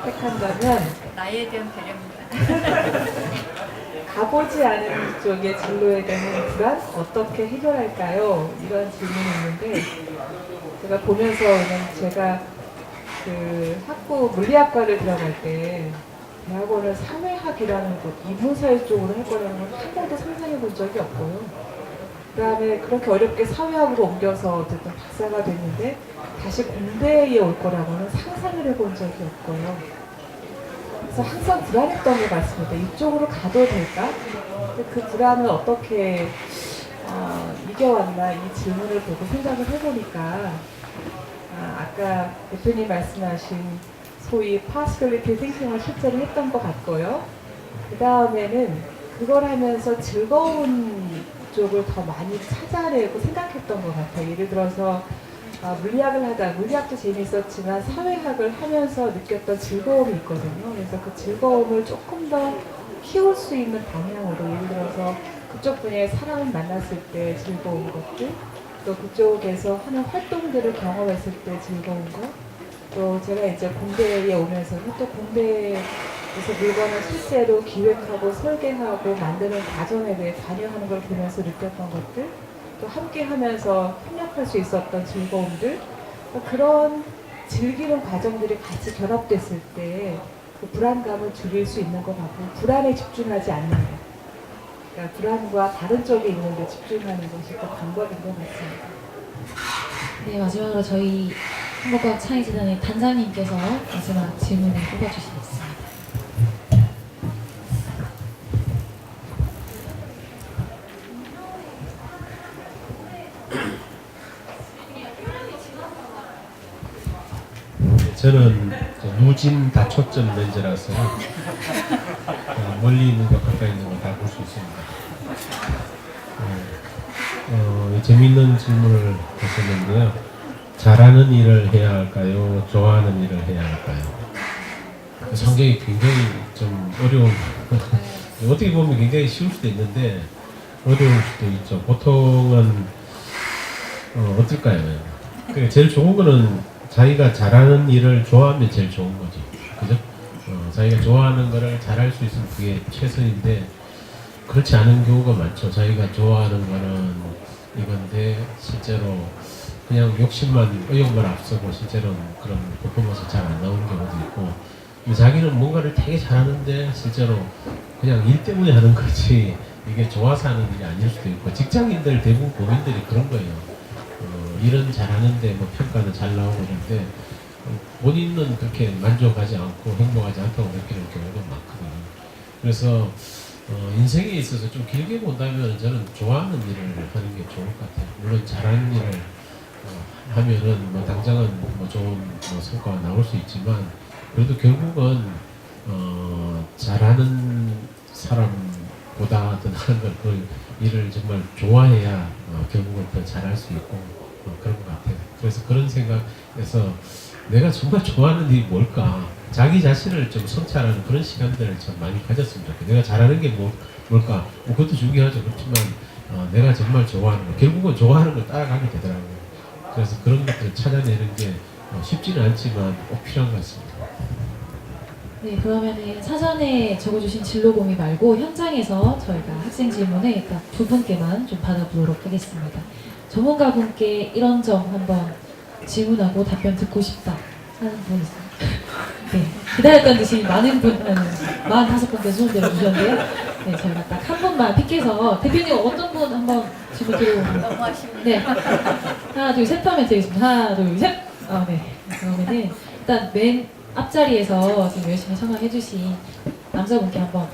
택한다면 나에 대한 배려입니다. 가보지 않은 쪽의 진로에 대한 불안 어떻게 해결할까요? 이런 질문이 있는데 제가 보면서 그냥 제가 학부 물리학과를 들어갈 때 대학원을 사회학이라는 곳, 이분사회 쪽으로 할 거라는 건 한 번도 상상해 본 적이 없고요. 그 다음에 그렇게 어렵게 사회학으로 옮겨서 어쨌든 박사가 됐는데 다시 공대에 올 거라고는 상상을 해본 적이 없고요. 그래서 항상 불안했던 것 같습니다. 이쪽으로 가도 될까? 근데 그 불안을 어떻게 이겨왔나 이 질문을 보고 생각을 해보니까 아까 대표님 말씀하신 소위 possibility thinking을 실제로 했던 것 같고요. 그 다음에는 그걸 하면서 즐거운 쪽을 더 많이 찾아내고 생각했던 것 같아요. 예를 들어서 물리학을 하다 물리학도 재밌었지만 사회학을 하면서 느꼈던 즐거움이 있거든요. 그래서 그 즐거움을 조금 더 키울 수 있는 방향으로 예를 들어서 그쪽 분야의 사람을 만났을 때 즐거운 것들, 또 그쪽에서 하는 활동들을 경험했을 때 즐거운 것, 또 제가 이제 공대에 오면서는 또 공대에서 물건을 실제로 기획하고 설계하고 만드는 과정에 대해 관여하는 걸 보면서 느꼈던 것들, 또 함께 하면서 협력할 수 있었던 즐거움들, 그런 즐기는 과정들이 같이 결합됐을 때 그 불안감을 줄일 수 있는 것 같고 불안에 집중하지 않는 것. 그러니까 불안과 다른 쪽에 있는 데 집중하는 것이 그 방법인 것 같습니다. 네, 마지막으로 저희 한국과학 창의재단의 단장님께서 마지막 질문을 뽑아주시겠습니다. 저는 무진 다초점 렌즈라서 멀리 있는 것 가까이 있는 거 다 볼 수 있습니다. 재미있는 질문을 하셨는데요. 잘하는 일을 해야 할까요? 좋아하는 일을 해야 할까요? 성격이 굉장히 좀 어려운 어떻게 보면 굉장히 쉬울 수도 있는데 어려울 수도 있죠. 보통은 어떨까요? 그러니까 제일 좋은 거는 자기가 잘하는 일을 좋아하면 제일 좋은 거죠. 그죠? 자기가 좋아하는 거를 잘할 수 있으면 그게 최선인데 그렇지 않은 경우가 많죠. 자기가 좋아하는 거는 이건데 실제로 그냥 욕심만 의욕만 앞서고 실제로는 그런 퍼포먼스 잘 안 나오는 경우도 있고 자기는 뭔가를 되게 잘하는데 실제로 그냥 일 때문에 하는 거지 이게 좋아서 하는 일이 아닐 수도 있고 직장인들 대부분 고민들이 그런 거예요. 일은 잘하는데 뭐 평가는 잘 나오고 그런데 본인은 그렇게 만족하지 않고 행복하지 않다고 느끼는 경우가 많거든요. 그래서 인생에 있어서 좀 길게 본다면 저는 좋아하는 일을 하는 게 좋을 것 같아요. 물론 잘하는 일을 하면은 뭐 당장은 뭐 좋은 뭐 성과가 나올 수 있지만 그래도 결국은 잘하는 사람보다 더 나은 걸 그 일을 정말 좋아해야 결국은 더 잘할 수 있고 그런 것 같아요. 그래서 그런 생각에서 내가 정말 좋아하는 일이 뭘까? 자기 자신을 좀 성찰하는 그런 시간들을 좀 많이 가졌으면 좋겠어요. 내가 잘하는 게 뭘까? 뭐 그것도 중요하죠. 그렇지만 내가 정말 좋아하는 거, 결국은 좋아하는 걸 따라가게 되더라고요. 그래서 그런 것들을 찾아내는 게 쉽지는 않지만 꼭 필요한 것 같습니다. 네, 그러면은 사전에 적어주신 진로 공유 말고 현장에서 저희가 학생 질문을 딱 두 분께만 좀 받아보도록 하겠습니다. 전문가분께 이런 점 한번 질문하고 답변 듣고 싶다 하는 분 있어요? 네, 기다렸던 듯이 많은 분, 45분께 손을 들어주셨는데요. 네, 저희가 딱 한 분만 픽해서 대표님 어떤 분 한번 질문 드려보세요. 너무 아쉽네요. 네, 하나 둘 셋 하면 되겠습니다. 하나 둘 셋. 네. 그러면은 일단 맨 앞자리에서 지금 열심히 참여해주신 남자분께 한번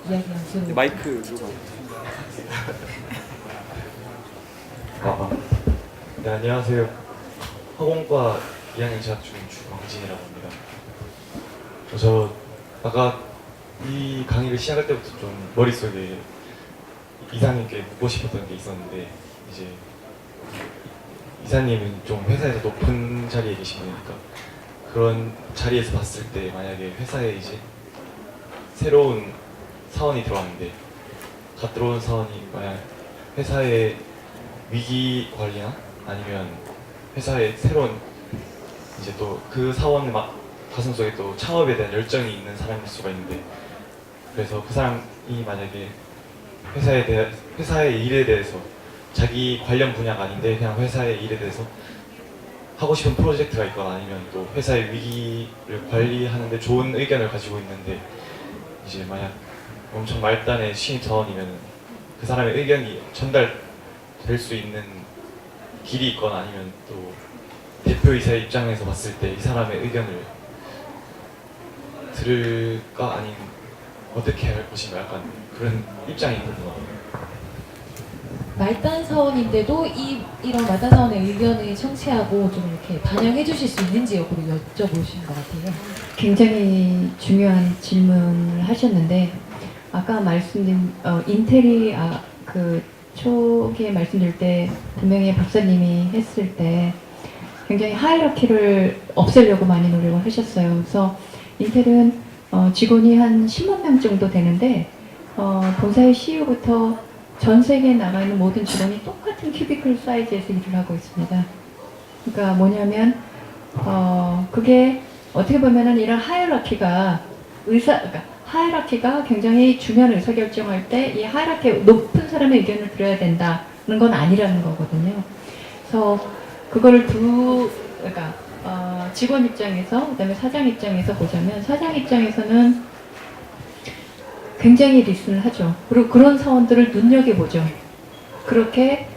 이야기 한번 들어볼게요. 마이크 네, 안녕하세요. 화공과 2학년 재학 중인 주광진이라고 합니다. 저 아까 이 강의를 시작할 때부터 좀 머릿속에 이사님께 묻고 싶었던 게 있었는데 이제 이사님은 좀 회사에서 높은 자리에 계신 분이니까 그런 자리에서 봤을 때 만약에 회사에 이제 새로운 사원이 들어왔는데 갓 들어온 사원이 만약 회사의 위기 관리나 아니면 회사의 새로운 이제 또 그 사원 가슴속에 또 창업에 대한 열정이 있는 사람일 수가 있는데 그래서 그 사람이 만약에 회사의 일에 대해서 자기 관련 분야가 아닌데 그냥 회사의 일에 대해서 하고 싶은 프로젝트가 있거나 아니면 또 회사의 위기를 관리하는데 좋은 의견을 가지고 있는데 이제 만약 엄청 말단의 신입 사원이면 그 사람의 의견이 전달될 수 있는 길이 있거나 아니면 또 대표이사의 입장에서 봤을 때 이 사람의 의견을 들을까 아니면 어떻게 할 것인가 약간 그런 입장이 있거든요. 말단 사원인데도 이런 말단 사원의 의견을 청취하고 좀 이렇게 반영해 주실 수 있는지 여부를 여쭤보신 것 같아요. 굉장히 중요한 질문을 하셨는데 아까 말씀드린 인텔이 그 초기에 말씀드릴 때 분명히 박사님이 했을 때 굉장히 하이라키를 없애려고 많이 노력을 하셨어요. 그래서 인텔은 직원이 한 10만 명 정도 되는데 본사의 CEO부터 전 세계에 나가 있는 모든 직원이 똑같은 큐비클 사이즈에서 일을 하고 있습니다. 그러니까 뭐냐면 그게 어떻게 보면은 이런 하이라키가 그러니까 하이라키가 굉장히 중요한 의사결정할 때 이 하이라키 높은 사람의 의견을 들어야 된다는 건 아니라는 거거든요. 그래서 그거를 그러니까 직원 입장에서 그다음에 사장 입장에서 보자면 사장 입장에서는 굉장히 리슨을 하죠. 그리고 그런 사원들을 눈여겨보죠. 그렇게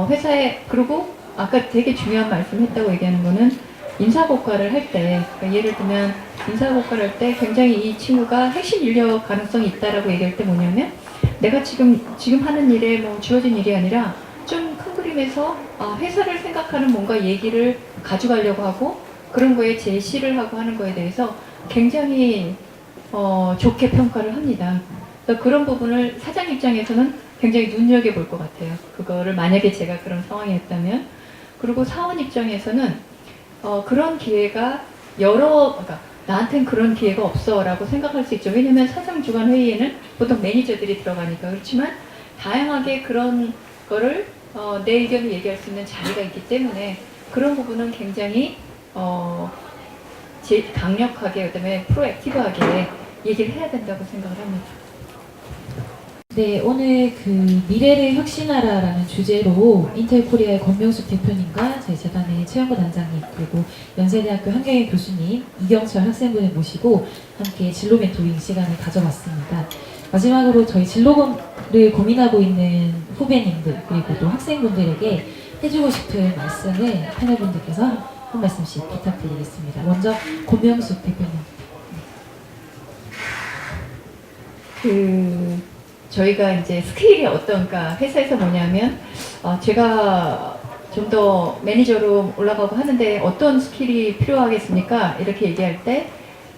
회사에 그리고 아까 되게 중요한 말씀했다고 얘기하는 거는 인사고과를 할 때 그러니까 예를 들면 인사고과를 할 때 굉장히 이 친구가 핵심 인력 가능성이 있다라고 얘기할 때 뭐냐면 내가 지금 하는 일에 뭐 주어진 일이 아니라 좀 큰 그림에서 회사를 생각하는 뭔가 얘기를 가져가려고 하고 그런 거에 제시를 하고 하는 거에 대해서 굉장히 좋게 평가를 합니다. 그래서 그런 부분을 사장 입장에서는 굉장히 눈여겨볼 것 같아요. 그거를 만약에 제가 그런 상황이었다면. 그리고 사원 입장에서는 그런 기회가 그러니까 나한텐 그런 기회가 없어 라고 생각할 수 있죠. 왜냐면 사장 주관 회의에는 보통 매니저들이 들어가니까. 그렇지만 다양하게 그런 거를 내 의견을 얘기할 수 있는 자리가 있기 때문에 그런 부분은 굉장히 강력하게 그다음에 프로액티브하게 얘기를 해야 된다고 생각을 합니다. 네, 오늘 그 미래를 혁신하라라는 주제로 인텔코리아의 권명숙 대표님과 저희 재단의 최영구 단장님 그리고 연세대학교 한경희 교수님, 이경철 학생분을 모시고 함께 진로 멘토링 시간을 가져봤습니다. 마지막으로 저희 진로를 고민하고 있는 후배님들 그리고 또 학생분들에게 해주고 싶은 말씀을 패널분들께서 한 말씀씩 부탁드리겠습니다. 먼저 권명숙 대표님. 저희가 이제 스케일이 어떤가 회사에서 뭐냐면 제가 좀 더 매니저로 올라가고 하는데 어떤 스킬이 필요하겠습니까? 이렇게 얘기할 때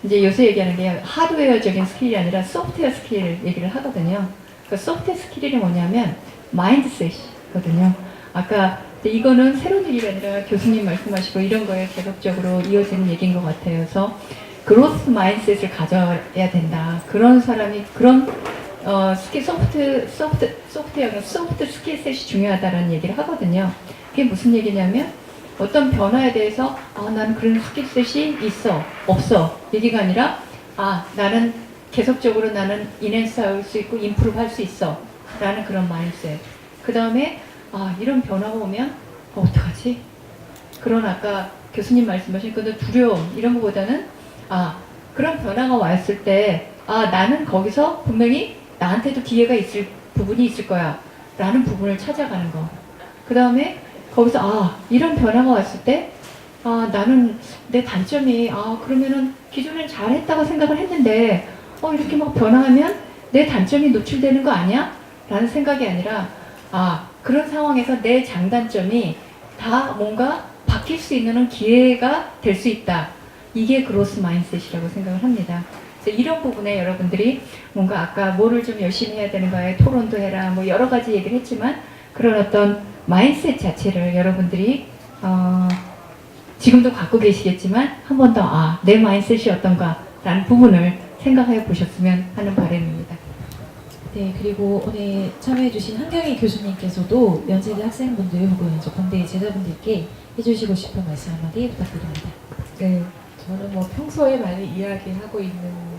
이제 요새 얘기하는 게 하드웨어적인 스킬이 아니라 소프트웨어 스킬 얘기를 하거든요. 그 소프트웨어 스킬이 뭐냐면 마인드셋이거든요. 아까 이거는 새로운 얘기가 아니라 교수님 말씀하시고 이런 거에 계속적으로 이어지는 얘기인 것 같아요. 그래서 그로스 마인드셋을 가져야 된다. 그런 사람이 그런 스킬 소프트웨어 소프트 스킬셋이 중요하다라는 얘기를 하거든요. 그게 무슨 얘기냐면 어떤 변화에 대해서 나는 그런 스킬셋이 있어 없어 얘기가 아니라 나는 계속적으로 나는 인핸스 할 수 있고 임프루브 할 수 있어 라는 그런 마인드셋. 그 다음에 이런 변화가 오면 어떡하지? 그런 아까 교수님 말씀하신 그 두려움 이런 것보다는 그런 변화가 왔을 때 나는 거기서 분명히 나한테도 기회가 있을 부분이 있을 거야 라는 부분을 찾아가는 거. 그 다음에 거기서 이런 변화가 왔을 때 나는 내 단점이 그러면은 기존엔 잘했다고 생각을 했는데 이렇게 막 변화하면 내 단점이 노출되는 거 아니야? 라는 생각이 아니라 그런 상황에서 내 장단점이 다 뭔가 바뀔 수 있는 기회가 될 수 있다. 이게 그로스 마인드셋이라고 생각을 합니다. 그래서 이런 부분에 여러분들이 뭔가 아까 뭐를 좀 열심히 해야 되는가에 토론도 해라 뭐 여러 가지 얘기를 했지만 그런 어떤 마인드셋 자체를 여러분들이 지금도 갖고 계시겠지만 한 번 더 내 마인드셋이 어떤가 라는 부분을 생각해 보셨으면 하는 바람입니다. 네, 그리고 오늘 참여해주신 한경희 교수님께서도 연세대 학생분들 혹은 공대 제자분들께 해주시고 싶은 말씀 한마디 부탁드립니다. 네, 저는 뭐 평소에 많이 이야기하고 있는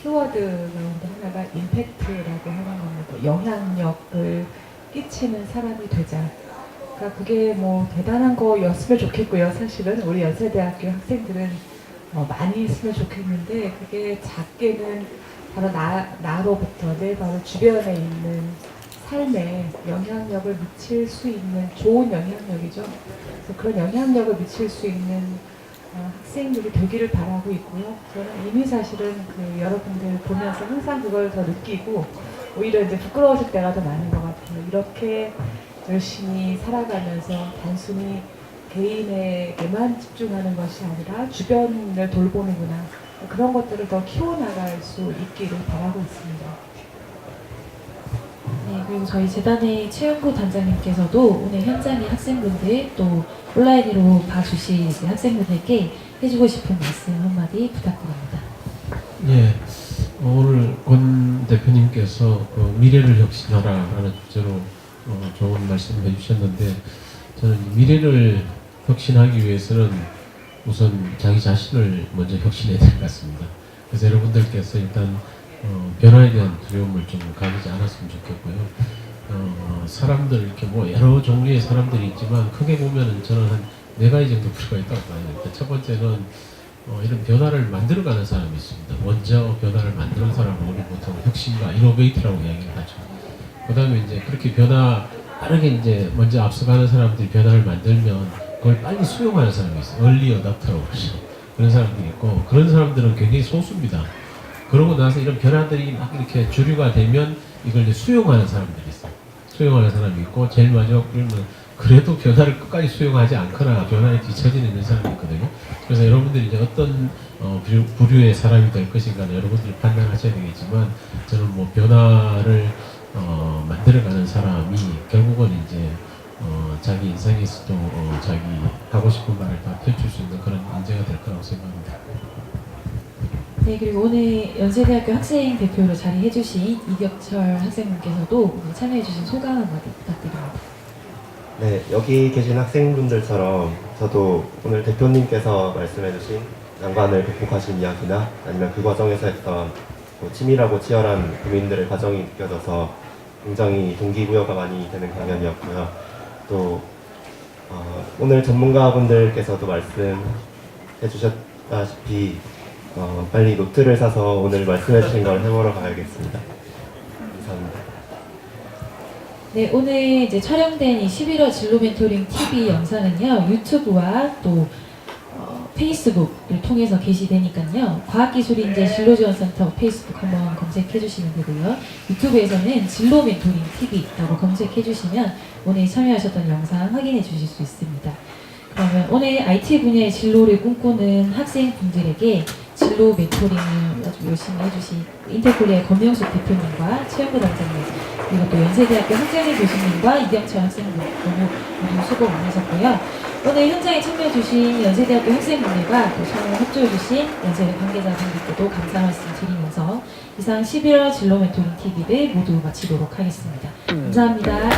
키워드 가운데 하나가 임팩트라고 하는 겁니다. 영향력을 끼치는 사람이 되자. 그러니까 그게 뭐 대단한 거였으면 좋겠고요. 사실은 우리 연세대학교 학생들은 많이 했으면 좋겠는데 그게 작게는 바로 나로부터 내 바로 주변에 있는 삶에 영향력을 미칠 수 있는 좋은 영향력이죠. 그래서 그런 영향력을 미칠 수 있는 학생들이 되기를 바라고 있고요. 저는 이미 사실은 그 여러분들 보면서 항상 그걸 더 느끼고 오히려 이제 부끄러워질 때가 더 많은 것 같아요. 이렇게 열심히 살아가면서 단순히 개인에게만 집중하는 것이 아니라 주변을 돌보는구나. 그런 것들을 더 키워나갈 수 있기를 바라고 있습니다. 네, 그리고 저희 재단의 최은구 단장님께서도 오늘 현장의 학생분들 또 온라인으로 봐주실 이제 학생분들께 해주고 싶은 말씀 한마디 부탁드립니다. 예, 오늘 권 대표님께서 미래를 혁신하라라는 주제로 좋은 말씀을 해주셨는데 저는 이 미래를 혁신하기 위해서는 우선 자기 자신을 먼저 혁신해야 될 것 같습니다. 그래서 여러분들께서 일단 변화에 대한 두려움을 좀 가지지 않았으면 좋겠고요. 사람들 이렇게 뭐 여러 종류의 사람들이 있지만 크게 보면은 저는 한 4가지 정도 부류가 있다고 봐요. 첫 번째는 이런 변화를 만들어가는 사람이 있습니다. 먼저 변화를 만드는 사람을 우리 보통 혁신가, 이노베이터라고 이야기를 하죠. 그 다음에 이제 그렇게 빠르게 이제 먼저 앞서가는 사람들이 변화를 만들면 그걸 빨리 수용하는 사람이 있어요. 얼리 어답터라고 그러죠. 그런 사람들이 있고, 그런 사람들은 굉장히 소수입니다. 그러고 나서 이런 변화들이 막 이렇게 주류가 되면 이걸 이제 수용하는 사람들이 있어요. 수용하는 사람이 있고, 제일 마지막으로는 그래도 변화를 끝까지 수용하지 않거나 변화에 뒤처지는 있는 사람이 있거든요. 그래서 여러분들이 이제 어떤 부류의 사람이 될 것인가는 여러분들이 판단하셔야 되겠지만, 저는 뭐 변화를 만들어가는 사람이 결국은 이제 자기 인생에서도 자기 하고 싶은 말을 다 펼칠 수 있는 그런 인재가 될 거라고 생각합니다. 네, 그리고 오늘 연세대학교 학생 대표로 자리해주신 이격철 학생분께서도 오늘 참여해주신 소감 한마디 부탁드립니다. 네, 여기 계신 학생분들처럼 저도 오늘 대표님께서 말씀해주신 난관을 극복하신 이야기나 아니면 그 과정에서 했던 치밀하고 치열한 고민들의 과정이 느껴져서 굉장히 동기부여가 많이 되는 강연이었고요. 또 오늘 전문가분들께서도 말씀해 주셨다시피 빨리 노트를 사서 오늘 말씀해 주신 걸 해보러 가야겠습니다. 감사합니다. 네, 오늘 이제 촬영된 이 11월 진로 멘토링 TV 영상은요, 유튜브와 또 페이스북을 통해서 게시되니까요. 과학기술인재 진로지원센터 페이스북 한번 검색해 주시면 되고요. 유튜브에서는 진로 멘토링 TV라고 검색해 주시면 오늘 참여하셨던 영상 확인해 주실 수 있습니다. 그러면 오늘 IT 분야의 진로를 꿈꾸는 학생분들에게 진로 멘토링을 아주 열심히 해주신 인텔코리아의 검영숙 대표님과 최영구 단장님, 그리고 또 연세대학교 학생회 교수님과 이경철 학생분 모두 수고 많으셨고요. 오늘 현장에 참여해주신 연세대학교 학생분들과 또 촬영에 협조해주신 연세대 관계자분들께도 감사 말씀 드리면서 이상 11월 진로 멘토링 TV를 모두 마치도록 하겠습니다. 감사합니다.